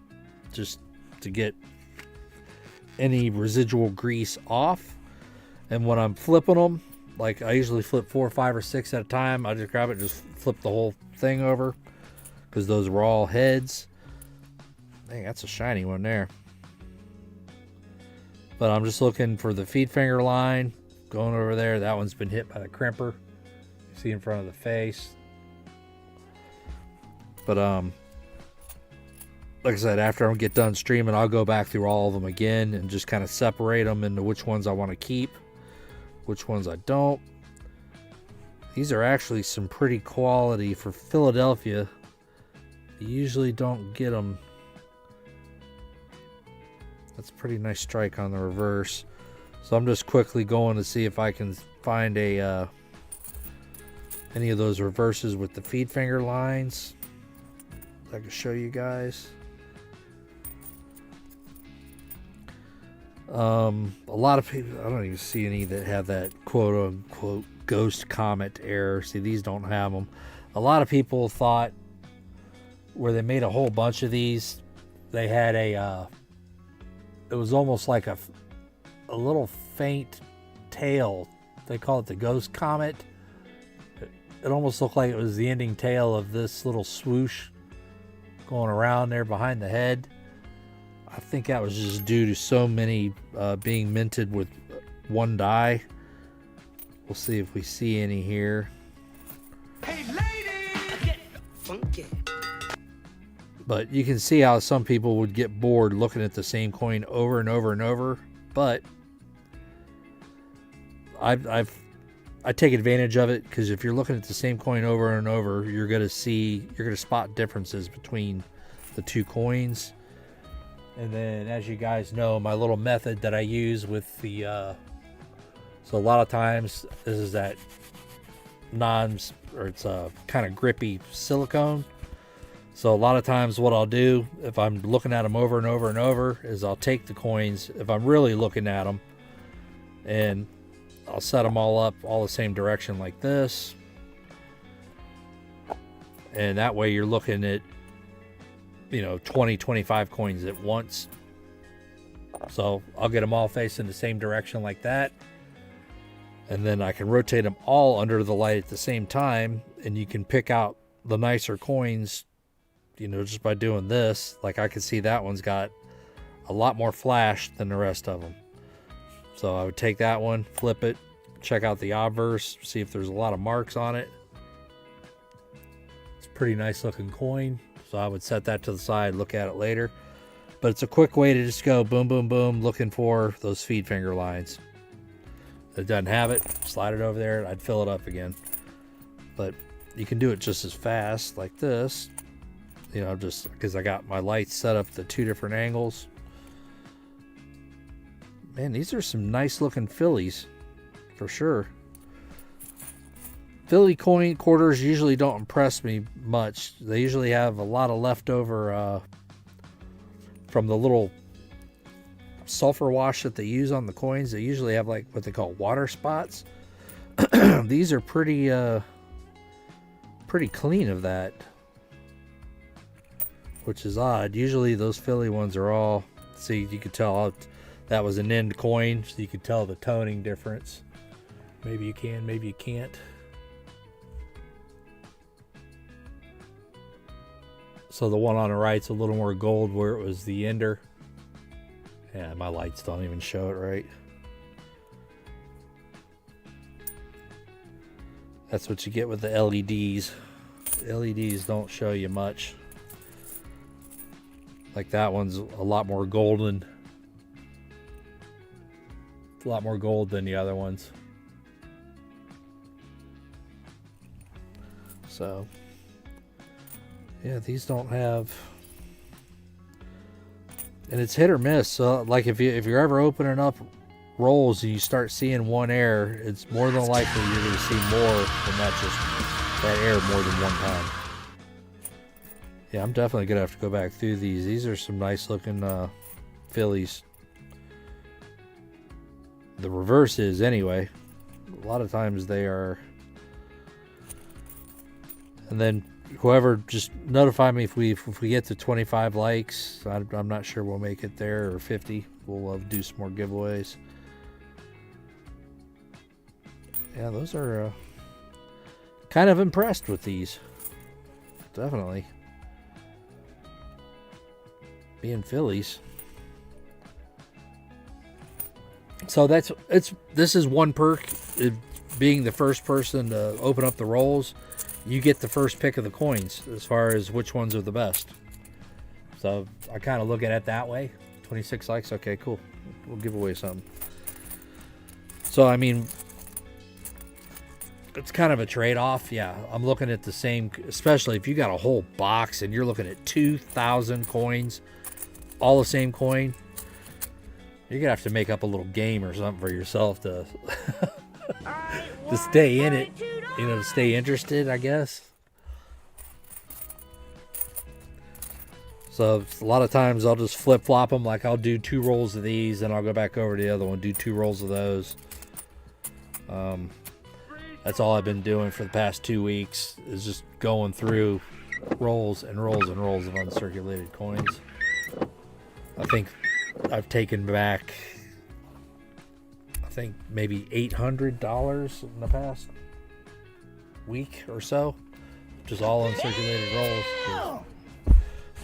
[SPEAKER 1] just to get any residual grease off. And when I'm flipping them, like I usually flip 4, 5, or 6 at a time, I just grab it and just flip the whole thing over, because those were all heads. Dang, that's a shiny one there. But I'm just looking for the feed finger line going over there. That one's been hit by the crimper. You see in front of the face. But like I said, after I get done streaming, I'll go back through all of them again and just kind of separate them into which ones I want to keep, which ones I don't. These are actually some pretty quality for Philadelphia. You usually don't get them. That's a pretty nice strike on the reverse. So I'm just quickly going to see if I can find a any of those reverses with the feed finger lines. I can show you guys. A lot of people, I don't even see any that have that quote unquote ghost comet error. See, these don't have them. A lot of people thought where they made a whole bunch of these, they had a it was almost like a little faint tail. They call it the ghost comet. It almost looked like it was the ending tail of this little swoosh going around there behind the head. I think that was just due to so many being minted with one die. We'll see if we see any here.
[SPEAKER 4] Hey, ladies! Get funky.
[SPEAKER 1] But you can see how some people would get bored looking at the same coin over and over and over. But I take advantage of it, because if you're looking at the same coin over and over, you're gonna spot differences between the two coins. And then, as you guys know, my little method that I use with the so a lot of times this is that it's a kind of grippy silicone. So a lot of times what I'll do, if I'm looking at them over and over and over, is I'll take the coins, if I'm really looking at them, and I'll set them all up all the same direction like this. And that way you're looking at, 20, 25 coins at once. So I'll get them all facing the same direction like that. And then I can rotate them all under the light at the same time. And you can pick out the nicer coins, just by doing this. Like I can see that one's got a lot more flash than the rest of them. So I would take that one, flip it, check out the obverse, see if there's a lot of marks on it. It's a pretty nice looking coin. So I would set that to the side, look at it later. But it's a quick way to just go boom, boom, boom, looking for those feed finger lines. If it doesn't have it, slide it over there, and I'd fill it up again. But you can do it just as fast like this. Just because I got my lights set up the 2 different angles. Man, these are some nice looking Phillies for sure. Philly coin quarters usually don't impress me much. They usually have a lot of leftover from the little sulfur wash that they use on the coins. They usually have like what they call water spots. These are pretty clean of that, which is odd. Usually those Philly ones are all, see, you could tell that was an end coin, so you could tell the toning difference. Maybe you can, maybe you can't. So the one on the right's a little more gold where it was the ender. Yeah, my lights don't even show it right. That's what you get with the LEDs. LEDs don't show you much. Like that one's a lot more golden. It's a lot more gold than the other ones. So, yeah, these don't have, and it's hit or miss. So, like if you're ever opening up rolls and you start seeing one error, it's more than likely you're going to see more than that error more than one time. Yeah, I'm definitely gonna have to go back through these. These are some nice looking Phillies. The reverse is anyway. A lot of times they are. And then whoever, just notify me if we get to 25 likes. I'm not sure we'll make it there, or 50. We'll do some more giveaways. Yeah, those are kind of impressed with these. Definitely. Being Phillies. So this is one perk. Being the first person to open up the rolls, you get the first pick of the coins as far as which ones are the best. So I kind of look at it that way. 26 likes, okay, cool. We'll give away something. So I mean, it's kind of a trade-off. Yeah, I'm looking at the same, especially if you got a whole box and you're looking at 2,000 coins, all the same coin. You're gonna have to make up a little game or something for yourself to to stay in it, you know, to stay interested, I guess. So a lot of times I'll just flip-flop them. Like I'll do 2 rolls of these, and I'll go back over to the other one, do 2 rolls of those. That's all I've been doing for the past 2 weeks, is just going through rolls and rolls and rolls of uncirculated coins. I think I've taken back, I think maybe $800 in the past week or so, just all uncirculated rolls.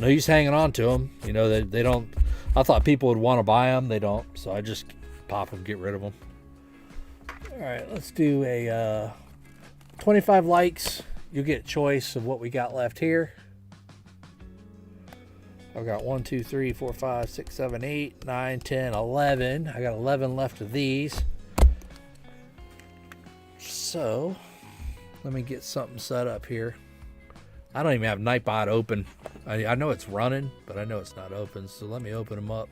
[SPEAKER 1] No use hanging on to them. You know, they don't. I thought people would want to buy them. They don't. So I just pop them, get rid of them. All right, let's do a 25 likes. You'll get a choice of what we got left here. I've got 1, 2, 3, 4, 5, 6, 7, 8, 9, 10, 11. I got 11 left of these. So let me get something set up here. I don't even have Nightbot open. I know it's running, but I know it's not open. So let me open them up.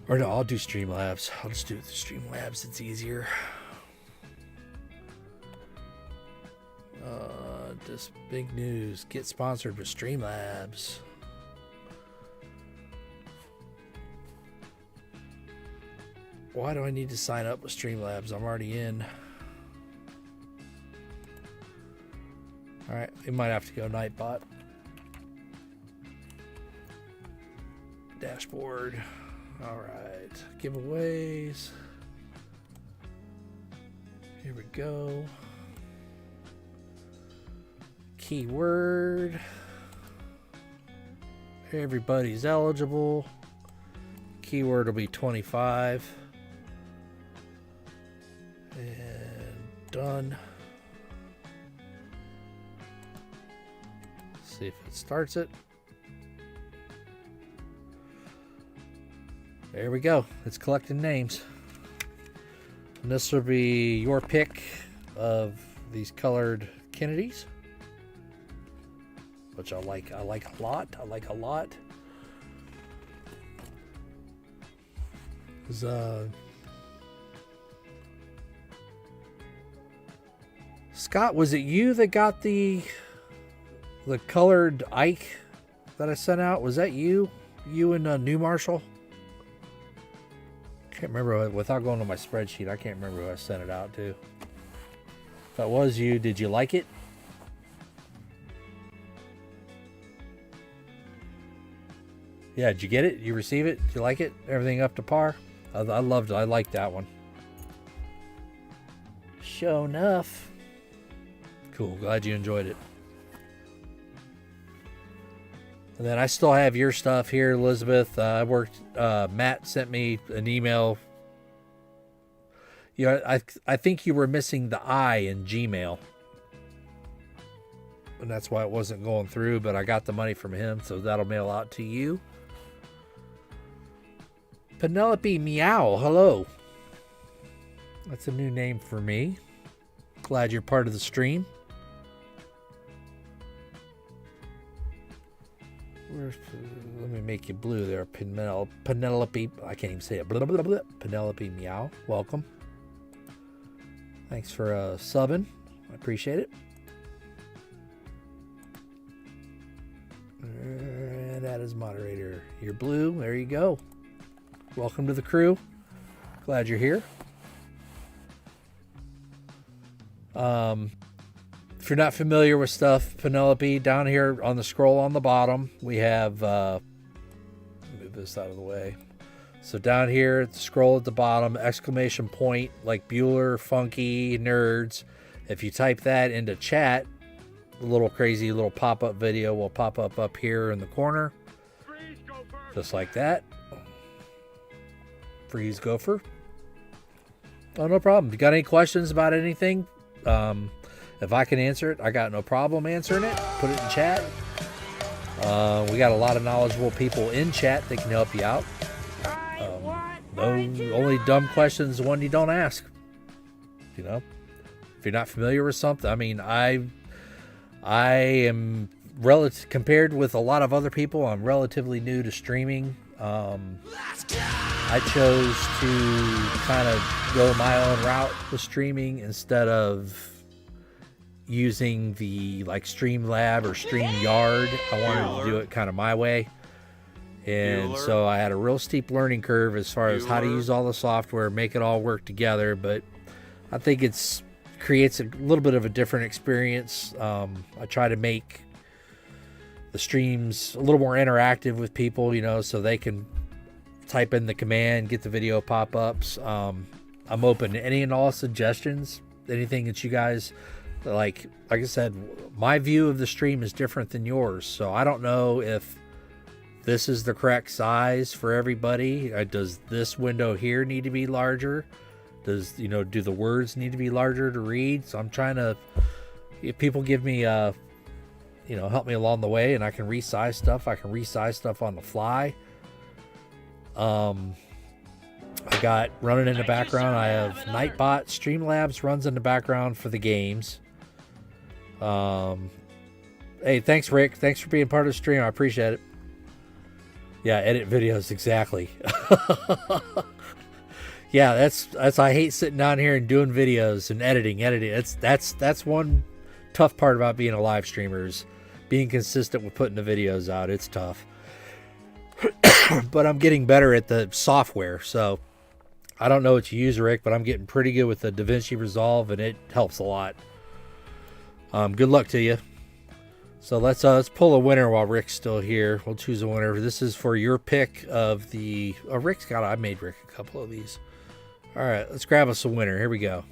[SPEAKER 1] Or no, I'll do Streamlabs. I'll just do it through Streamlabs. It's easier. Just big news. Get sponsored with Streamlabs. Why do I need to sign up with Streamlabs? I'm already in. Alright, we might have to go Nightbot. Dashboard. Alright, giveaways. Here we go. Keyword. Everybody's eligible. Keyword will be 25. And done. See if it starts it. There we go. It's collecting names. And this will be your pick of these colored Kennedys, which I like a lot. I like a lot. Scott, was it you that got the colored Ike that I sent out? Was that you? You and New Marshall? Can't remember. Without going to my spreadsheet, I can't remember who I sent it out to. If that was you, did you like it? Yeah, did you get it? You receive it? Did you like it? Everything up to par? I loved it. I liked that one. Sure enough. Cool. Glad you enjoyed it. And then I still have your stuff here, Elizabeth. Matt sent me an email. You know, I think you were missing the I in Gmail. And that's why it wasn't going through, but I got the money from him, so that'll mail out to you. Penelope Meow, hello. That's a new name for me. Glad you're part of the stream. Let me make you blue there, Penelope. I can't even say it. Blah, blah, blah, blah. Penelope Meow, welcome. Thanks for subbing. I appreciate it. And that is moderator. You're blue. There you go. Welcome to the crew. Glad you're here. If you're not familiar with stuff, Penelope, down here on the scroll on the bottom, we have, move this out of the way. So down here, scroll at the bottom, exclamation point, like Bueller, Funky, Nerds. If you type that into chat, a little crazy little pop-up video will pop up here in the corner. Just like that. Freeze Gopher. Oh, no problem. If you got any questions about anything, if I can answer it, I got no problem answering it. Put it in chat. We got a lot of knowledgeable people in chat that can help you out. No, only dumb questions the one you don't ask. You know, if you're not familiar with something, I mean, I am compared with a lot of other people. I'm relatively new to streaming. I chose to kind of go my own route with streaming instead of using the like Streamlab or StreamYard. I wanted to do it kind of my way. And so I had a real steep learning curve as far as how to use all the software, make it all work together. But I think creates a little bit of a different experience. I try to make the streams a little more interactive with people, you know, so they can type in the command, get the video pop-ups. I'm open to any and all suggestions, anything that you guys like I said, my view of the stream is different than yours. So I don't know if this is the correct size for everybody. Does this window here need to be larger? Do the words need to be larger to read? So I'm trying to, if people give me, help me along the way, and I can resize stuff. I can resize stuff on the fly. I got running in the background. I have Nightbot. Streamlabs runs in the background for the games. Hey, thanks, Rick. Thanks for being part of the stream. I appreciate it. Yeah, edit videos, exactly. Yeah, that's I hate sitting down here and doing videos and editing. That's one tough part about being a live streamer, is being consistent with putting the videos out. It's tough. But I'm getting better at the software, so I don't know what you use, Rick, but I'm getting pretty good with the DaVinci Resolve, and it helps a lot. Good luck to you. So let's pull a winner while Rick's still here. We'll choose a winner. This is for your pick of the... Oh, I made Rick a couple of these. All right, let's grab us a winner. Here we go.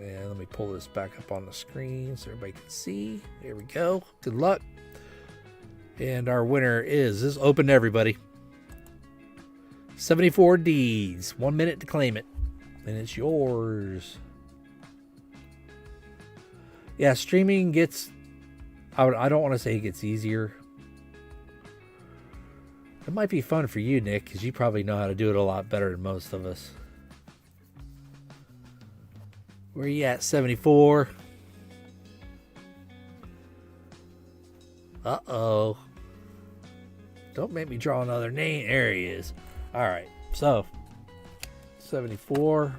[SPEAKER 1] And let me pull this back up on the screen so everybody can see. There we go. Good luck. And our winner is open to everybody. 74 Ds. 1 minute to claim it. And it's yours. Yeah, streaming gets... I don't want to say it gets easier. It might be fun for you, Nick, because you probably know how to do it a lot better than most of us. Where you at, 74? Uh-oh. Don't make me draw another name. There he is. All right, so 74.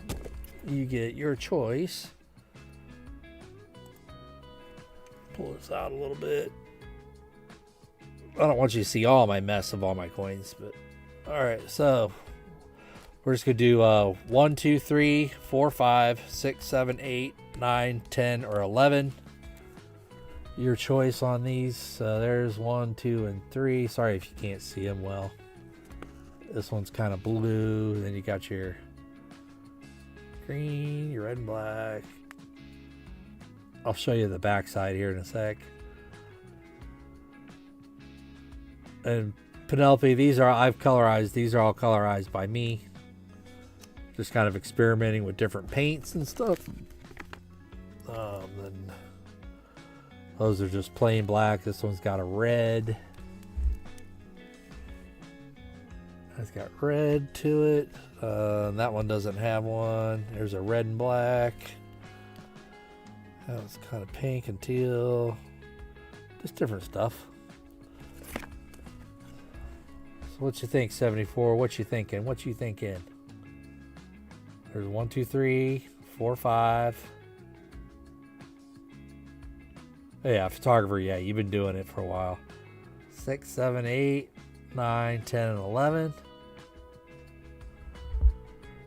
[SPEAKER 1] You get your choice. Pull this out a little bit. I don't want you to see all my mess of all my coins, but all right, so we're just gonna do 1, 2, 3, 4, 5, 6, 7, 8, 9, 10, or 11. Your choice on these. There's 1, 2, and 3. Sorry if you can't see them well. This one's kind of blue. Then you got your green, your red and black. I'll show you the back side here in a sec. And Penelope, I've colorized. These are all colorized by me. Just kind of experimenting with different paints and stuff. Then those are just plain black. This one's got a red. It's got red to it. That one doesn't have one. There's a red and black. That was kind of pink and teal. Just different stuff. So what you think, 74? What you thinking? What you thinking? There's 1, 2, 3, 4, 5. Oh, yeah, photographer. Yeah, you've been doing it for a while. 6, 7, 8, 9, 10, and 11.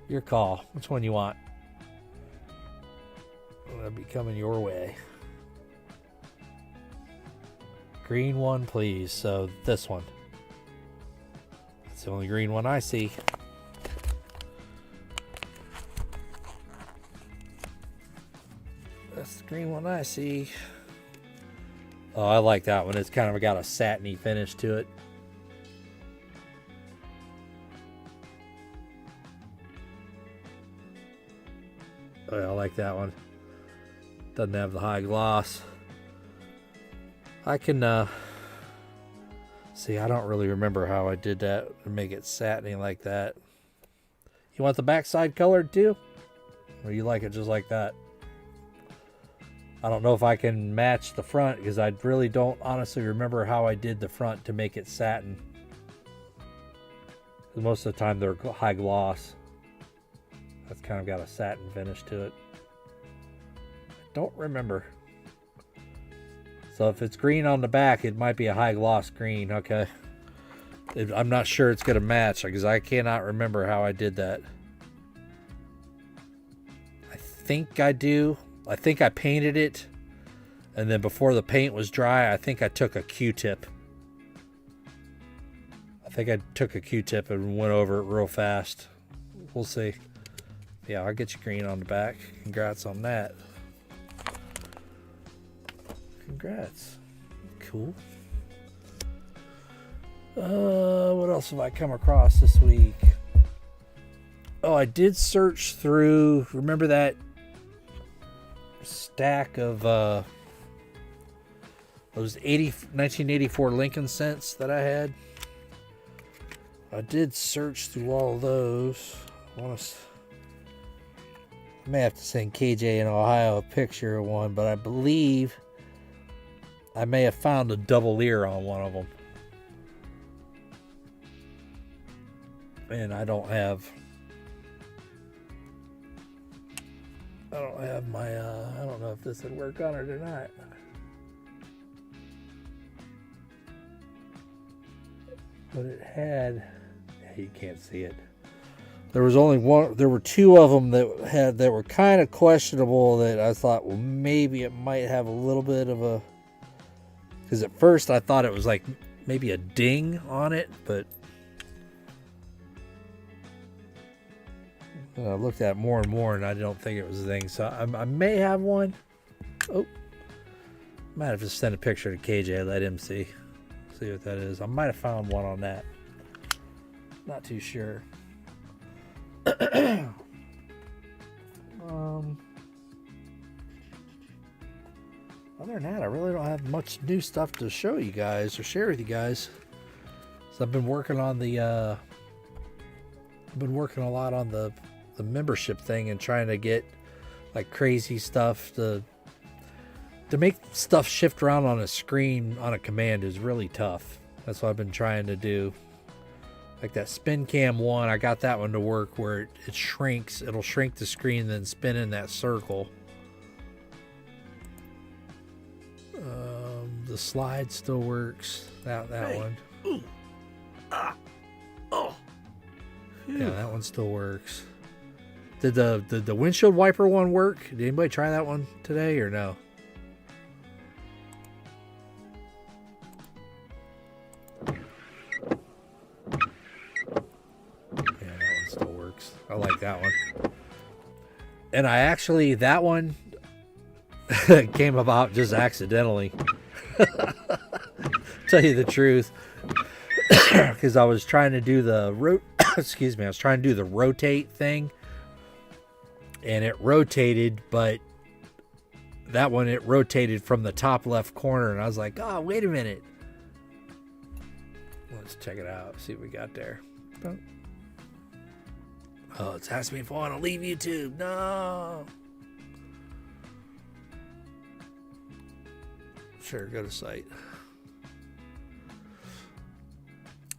[SPEAKER 1] Your call. Which one you want? That'll be coming your way. Green one, please. So this one. That's the only green one I see. That's the green one I see. Oh, I like that one. It's kind of got a satiny finish to it. Oh, yeah, I like that one. Doesn't have the high gloss. I can see, I don't really remember how I did that to make it satiny like that. You want the backside colored too? Or you like it just like that? I don't know if I can match the front because I really don't honestly remember how I did the front to make it satin. Most of the time they're high gloss. That's kind of got a satin finish to it. I don't remember. So if it's green on the back, it might be a high gloss green. Okay. I'm not sure it's going to match because I cannot remember how I did that. I think I do. I think I painted it. And then before the paint was dry, I think I took a Q-tip. I think I took a Q-tip and went over it real fast. We'll see. Yeah, I'll get you green on the back. Congrats on that. Congrats. Cool. What else have I come across this week? Oh, I did search through. Remember that stack of those 1984 Lincoln cents that I had? I did search through all of those. I may have to send KJ in Ohio a picture of one, but I believe I may have found a double ear on one of them. And I don't have my, I don't know if this would work on it or not. But it had, you can't see it. There was only one, there were two of them that were kind of questionable that I thought, well, maybe it might have a little bit of a, because at first I thought it was like maybe a ding on it, but I looked at it more and more and I don't think it was a thing. So I may have one. Oh, might have to send a picture to KJ, let him see what that is. I might have found one on that. Not too sure. Other than that, I really don't have much new stuff to show you guys or share with you guys. So I've been working on a lot on the membership thing and trying to get like crazy stuff to make stuff shift around on a screen on a command is really tough. That's what I've been trying to do. Like that spin cam one, I got that one to work where it shrinks. It'll shrink the screen and then spin in that circle. The slide still works. That one. Ooh. Oh. Yeah, that one still works. Did the windshield wiper one work? Did anybody try that one today or no? I like that one. And I actually, that one came about just accidentally. Tell you the truth. Because I was trying to do the rotate thing. And it rotated, but that one, it rotated from the top left corner. And I was like, oh, wait a minute. Let's check it out. See what we got there. Oh, it's asking me if I want to leave YouTube. No. Sure, go to site.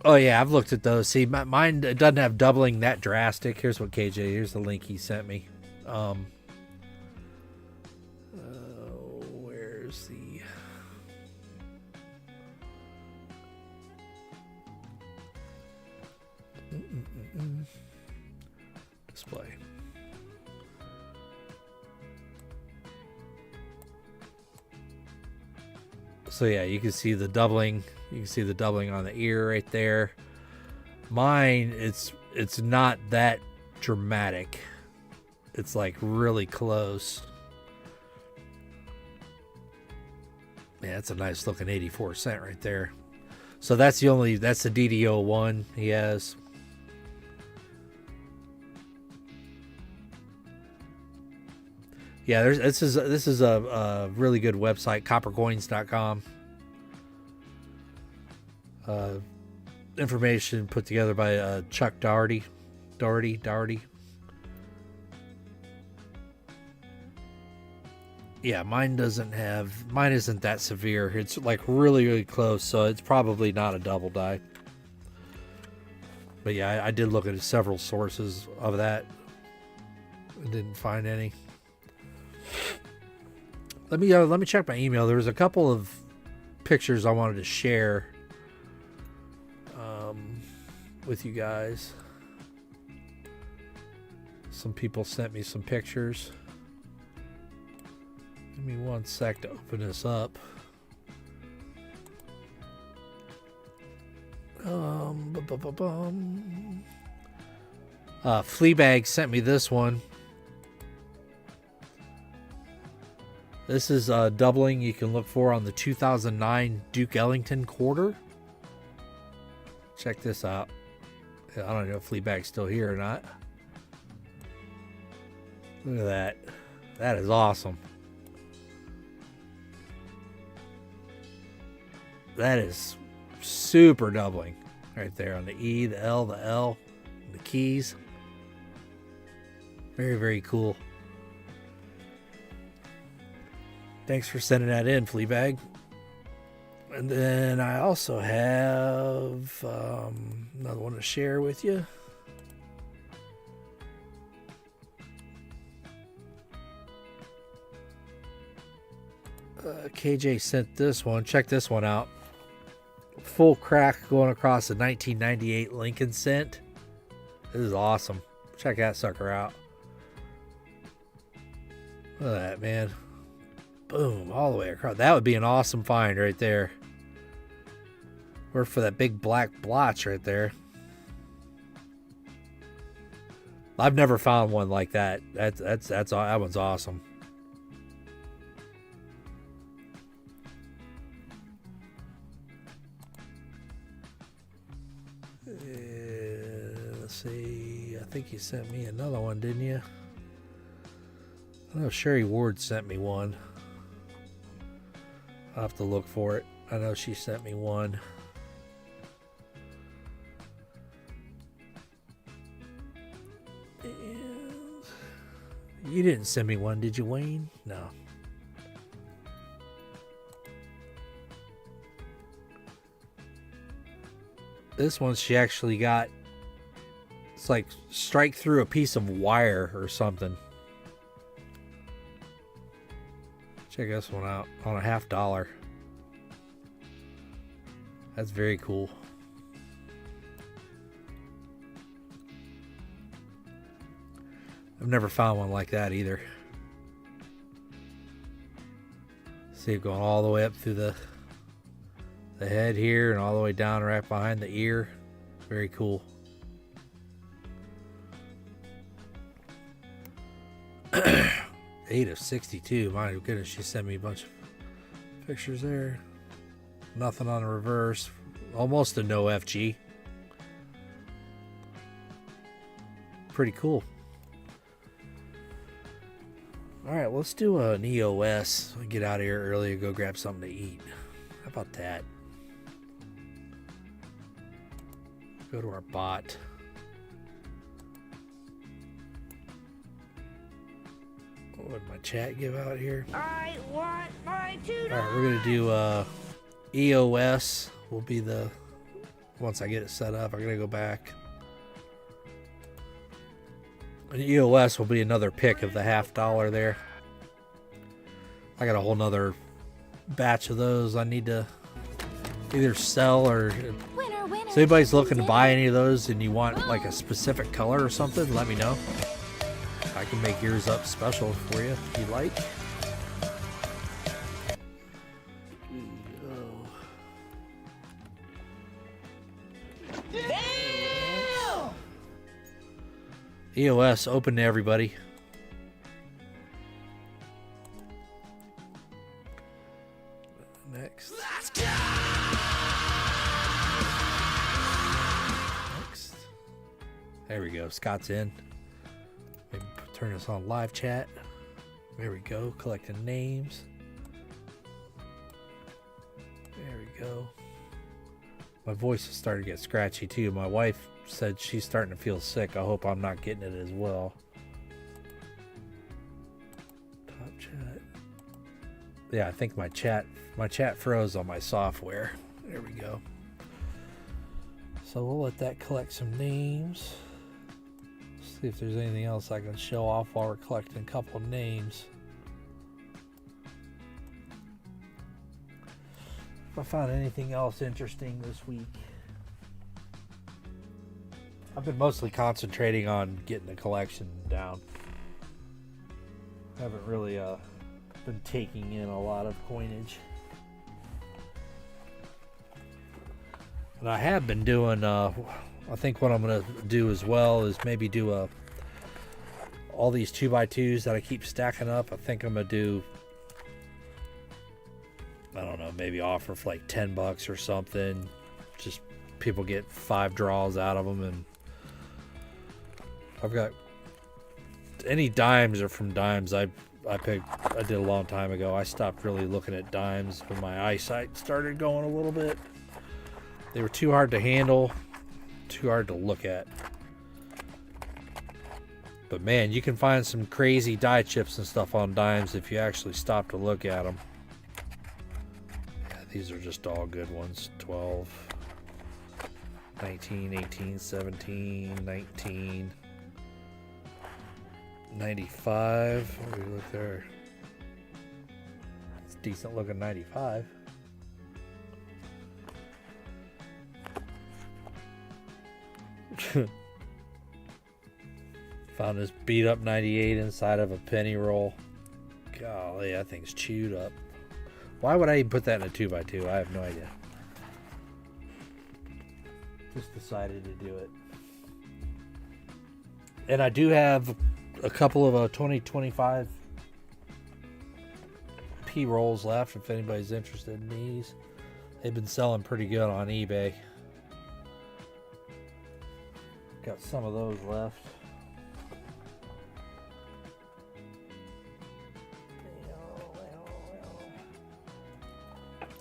[SPEAKER 1] Oh, yeah, I've looked at those. See, mine doesn't have doubling that drastic. Here's what KJ, here's the link he sent me. Where's the... display. So yeah, you can see the doubling. You can see the doubling on the ear right there. Mine, it's not that dramatic. It's like really close. Yeah, that's a nice looking 84 cent right there. So that's the DDO one he has. Yeah, this is a really good website, coppercoins.com. Information put together by Chuck Doherty. Yeah, mine isn't that severe. It's like really, really close, so it's probably not a double die. But yeah, I did look at several sources of that. I didn't find any. Let me check my email. There was a couple of pictures I wanted to share with you guys. Some people sent me some pictures. Give me one sec to open this up. Fleabag sent me this one. This is doubling you can look for on the 2009 Duke Ellington quarter. Check this out. I don't know if Fleabag's still here or not. Look at that. That is awesome. That is super doubling right there on the E, the L, the keys. Very, very cool. Thanks for sending that in, Fleabag. And then I also have another one to share with you. KJ sent this one. Check this one out. Full crack going across the 1998 Lincoln cent. This is awesome. Check that sucker out. Look at that, man. Boom, all the way across. That would be an awesome find right there. Or for that big black blotch right there. I've never found one like that. That one's awesome. Let's see. I think you sent me another one, didn't you? I know Sherry Ward sent me one. I'll have to look for it. I know she sent me one. And you didn't send me one, did you, Wayne? No. This one she actually got. It's like strike through a piece of wire or something. Check this one out on a $50. That's very cool. I've never found one like that either. See it going all the way up through the head here and all the way down right behind the ear. Very cool. 8 of 62. My goodness, she sent me a bunch of pictures there. Nothing on the reverse. Almost a no FG. Pretty cool. Alright, let's do an EOS. I'll get out of here early and go grab something to eat. How about that? Go to our bot. What did my chat give out here?
[SPEAKER 4] I want my $2.
[SPEAKER 1] Alright, we're gonna do EOS will be the once I get it set up. I'm gonna go back. And EOS will be another pick of the $50 there. I got a whole nother batch of those I need to either sell or
[SPEAKER 2] Winner, winner,
[SPEAKER 1] so anybody's looking to
[SPEAKER 2] chicken
[SPEAKER 1] buy any of those and you want like a specific color or something, let me know. I can make yours up special for you if you like. EOS open to everybody. Next. Let's go! Next. There we go. Scott's in. Maybe turn this on live chat. There we go. Collecting names. There we go. My voice is starting to get scratchy too. My wife said she's starting to feel sick. I hope I'm not getting it as well. Top chat. Yeah, I think my chat froze on my software. There we go. So we'll let that collect some names. See if there's anything else I can show off while we're collecting a couple of names. If I found anything else interesting this week. I've been mostly concentrating on getting the collection down. Haven't really been taking in a lot of coinage. And I have been doing, I think what I'm going to do as well is maybe do all these 2x2s that I keep stacking up. I think I'm going to do, I don't know, maybe offer for like $10 or something. Just people get 5 draws out of them, and I've got any dimes are from dimes I did a long time ago. I stopped really looking at dimes when my eyesight started going a little bit. They were too hard to handle, too hard to look at. But man, you can find some crazy die chips and stuff on dimes if you actually stop to look at them. Yeah, these are just all good ones. 12, 19, 18, 17, 19. 95. What do we look there? It's decent looking 95. Found this beat up 98 inside of a penny roll. Golly, that thing's chewed up. Why would I even put that in a 2x2? I have no idea. Just decided to do it. And I do have a couple of 2025 P rolls left if anybody's interested in these. They've been selling pretty good on eBay. Got some of those left.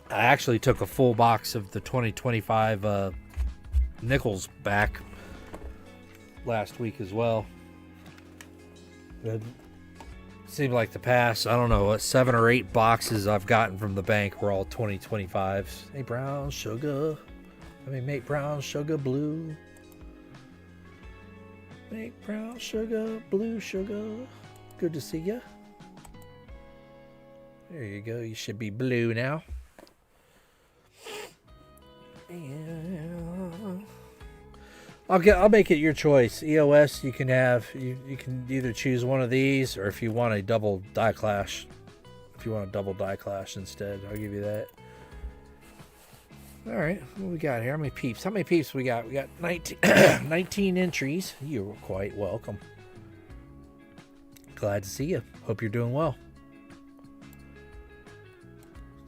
[SPEAKER 1] I actually took a full box of the 2025 nickels back last week as well. It seemed like the past, I don't know, 7 or 8 boxes I've gotten from the bank were all 2025s. Hey, brown sugar. Make brown sugar blue. Make brown sugar blue sugar. Good to see ya. There you go. You should be blue now. And I'll make it your choice. EOS, you can have you can either choose one of these, or if you want a double die clash. If you want a double die clash instead, I'll give you that. All right, what we got here? How many peeps? How many peeps we got? We got 19, 19 entries. You're quite welcome. Glad to see you. Hope you're doing well.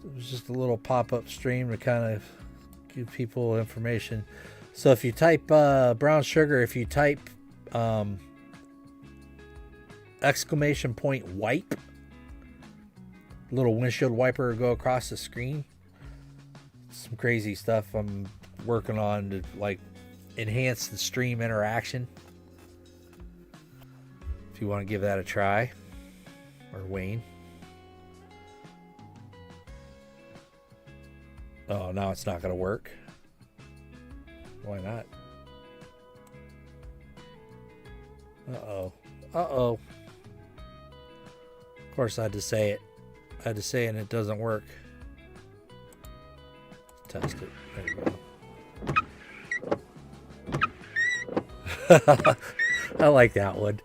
[SPEAKER 1] It was just a little pop-up stream to kind of give people information. So if you type brown sugar, if you type exclamation point wipe, little windshield wiper will go across the screen. Some crazy stuff I'm working on to like enhance the stream interaction. If you want to give that a try, or Wayne. Oh, now it's not going to work. Why not? Uh-oh. Uh-oh. Of course I had to say it. I had to say it and it doesn't work. Test it. There you go. I like that one.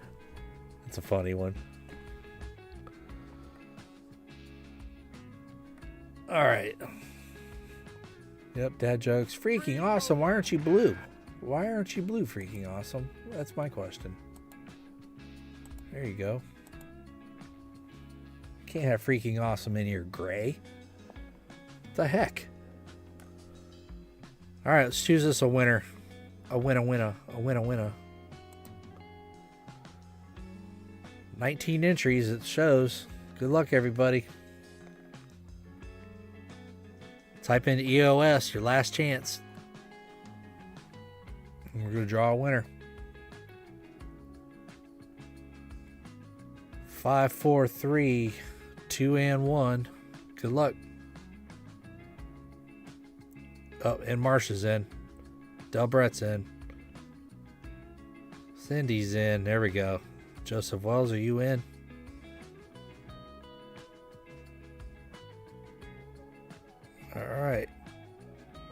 [SPEAKER 1] That's a funny one. All right. Yep, dad jokes. Freaking awesome. Why aren't you blue? Why aren't you blue, freaking awesome? That's my question. There you go. Can't have freaking awesome in here gray. What the heck? All right, let's choose us a winner. A winner. 19 entries, it shows. Good luck, everybody. Type in EOS, your last chance. And we're going to draw a winner. 5, 4, 3, 2, and 1. Good luck. Oh, and Marsha's in. Delbrett's in. Cindy's in. There we go. Joseph Wells, are you in? All right.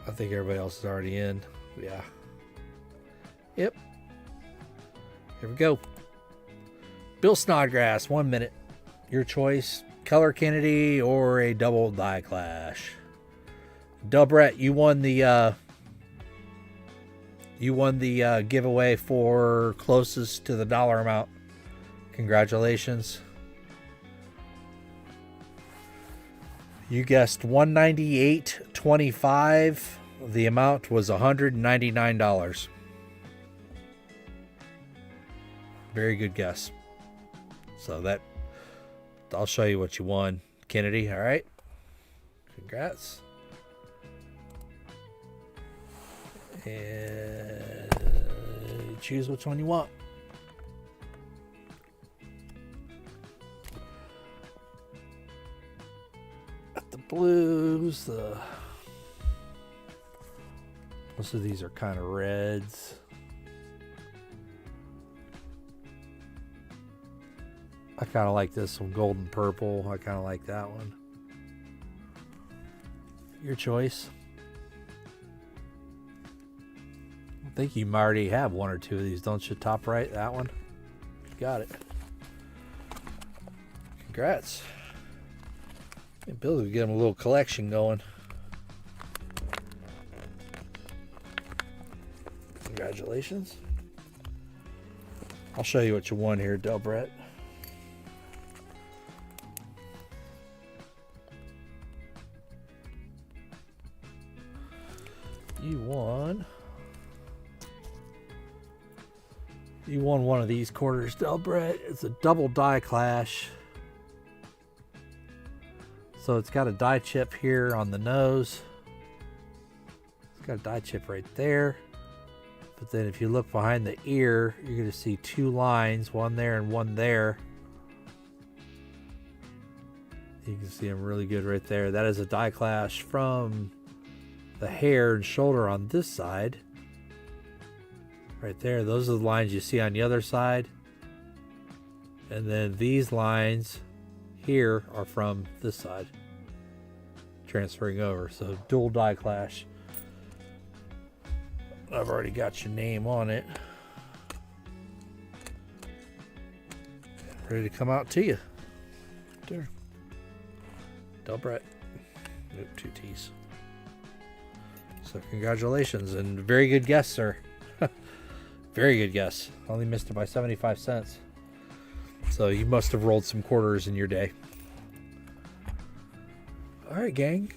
[SPEAKER 1] I think everybody else is already in. Yeah. Yep. Here we go. Bill Snodgrass, 1 minute. Your choice. Keller Kennedy or a double die clash. Delbrett, you won the giveaway for closest to the dollar amount. Congratulations. You guessed $198.25. The amount was $199. Very good guess. So that I'll show you what you won, Kennedy. All right. Congrats. And choose which one you want. Got the blues. Most of these are kind of reds. I kind of like this one, golden purple. I kind of like that one. Your choice. I think you might already have one or two of these, don't you? Top right, that one. Got it. Congrats. Hey, Bill will get him a little collection going. Congratulations. I'll show you what you won here, Delbrett. You won one of these quarters, Delbrett. It's a double die clash. So it's got a die chip here on the nose. It's got a die chip right there. But then if you look behind the ear, you're going to see two lines, one there and one there. You can see them really good right there. That is a die clash from the hair and shoulder on this side. Right there, those are the lines you see on the other side. And then these lines here are from this side. Transferring over, so dual die clash. I've already got your name on it. Ready to come out to you. There. Delbrett. Nope, 2 T's. So congratulations and very good guess, sir. Very good guess. Only missed it by 75 cents. So you must have rolled some quarters in your day. All right, gang.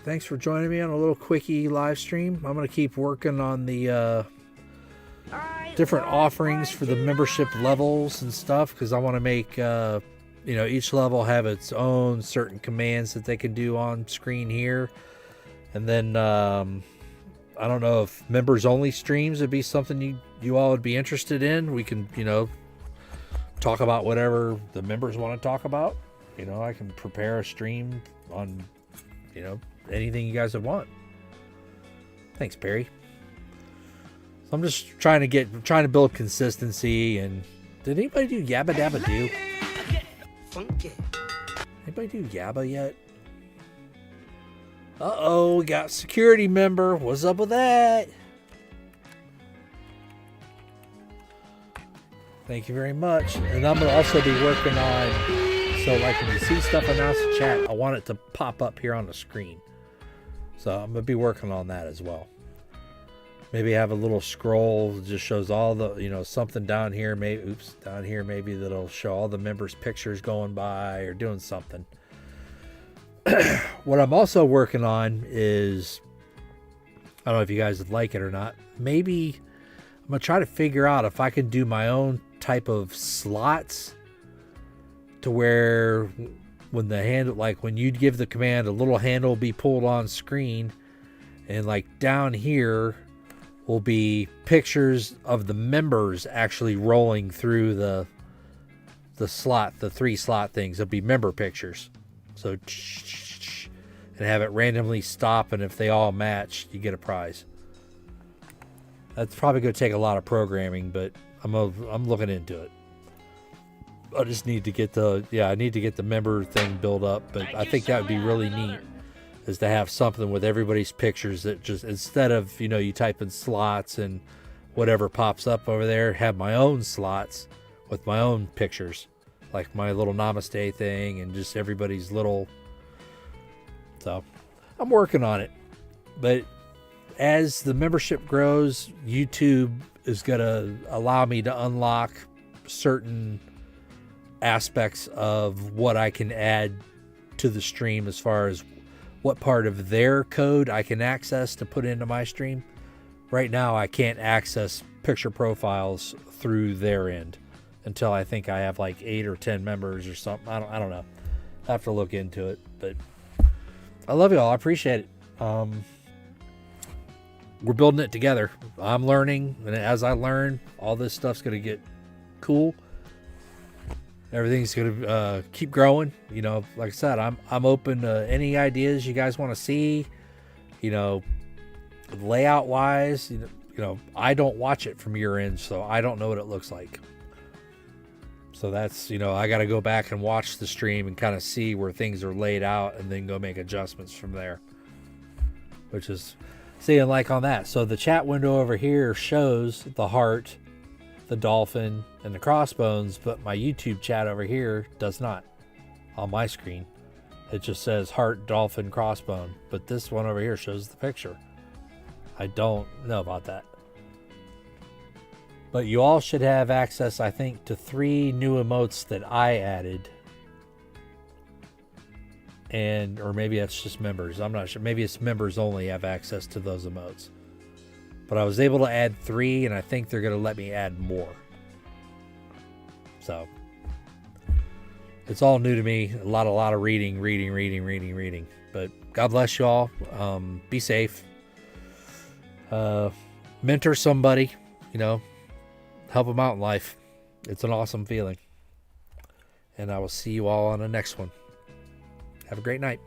[SPEAKER 1] Thanks for joining me on a little quickie live stream. I'm going to keep working on the different offerings for the membership levels and stuff because I want to make each level have its own certain commands that they can do on screen here. And then I don't know if members only streams would be something you all would be interested in. We can, talk about whatever the members want to talk about. I can prepare a stream on, anything you guys would want. Thanks, Perry. So I'm just trying to build consistency. And did anybody do Yabba Dabba Do?
[SPEAKER 4] Funky.
[SPEAKER 1] Anybody do Yabba yet? Uh-oh, we got security member. What's up with that? Thank you very much. And I'm going to also be working on, so like when you see stuff announced in chat, I want it to pop up here on the screen. So I'm going to be working on that as well. Maybe have a little scroll that just shows all the, you know, something down here, maybe, down here maybe that'll show all the members' pictures going by or doing something. What I'm also working on is, I don't know if you guys would like it or not, maybe I'm going to try to figure out if I can do my own type of slots to where when the handle, like when you'd give the command, a little handle will be pulled on screen, and like down here will be pictures of the members actually rolling through the slot, the 3 slot things. There'll be member pictures. So, and have it randomly stop, and if they all match, you get a prize. That's probably going to take a lot of programming, but I'm looking into it. I just need to get I need to get the member thing built up, but I think that would be really neat, is to have something with everybody's pictures that just, instead of, you know, you type in slots and whatever pops up over there, have my own slots with my own pictures, like my little namaste thing and just everybody's little. So I'm working on it, but as the membership grows, YouTube is going to allow me to unlock certain aspects of what I can add to the stream as far as what part of their code I can access to put into my stream. Right now, I can't access picture profiles through their end until I think I have like 8 or 10 members or something. I don't know. I have to look into it, but I love you all. I appreciate it. We're building it together. I'm learning, and as I learn, all this stuff's going to get cool. Everything's going to keep growing. You know, like I said, I'm open to any ideas you guys want to see. You know, layout wise, you know, I don't watch it from your end, so I don't know what it looks like. So that's, you know, I got to go back and watch the stream and kind of see where things are laid out and then go make adjustments from there. Which is, seeing like on that. So the chat window over here shows the heart, the dolphin, and the crossbones, but my YouTube chat over here does not. On my screen, it just says heart, dolphin, crossbone, but this one over here shows the picture. I don't know about that. But you all should have access, I think, to 3 new emotes that I added. And, or maybe that's just members. I'm not sure. Maybe it's members only have access to those emotes. But I was able to add 3, and I think they're going to let me add more. So, it's all new to me. A lot of reading. But God bless you all. Be safe. Mentor somebody, you know. Help them out in life. It's an awesome feeling. And I will see you all on the next one. Have a great night.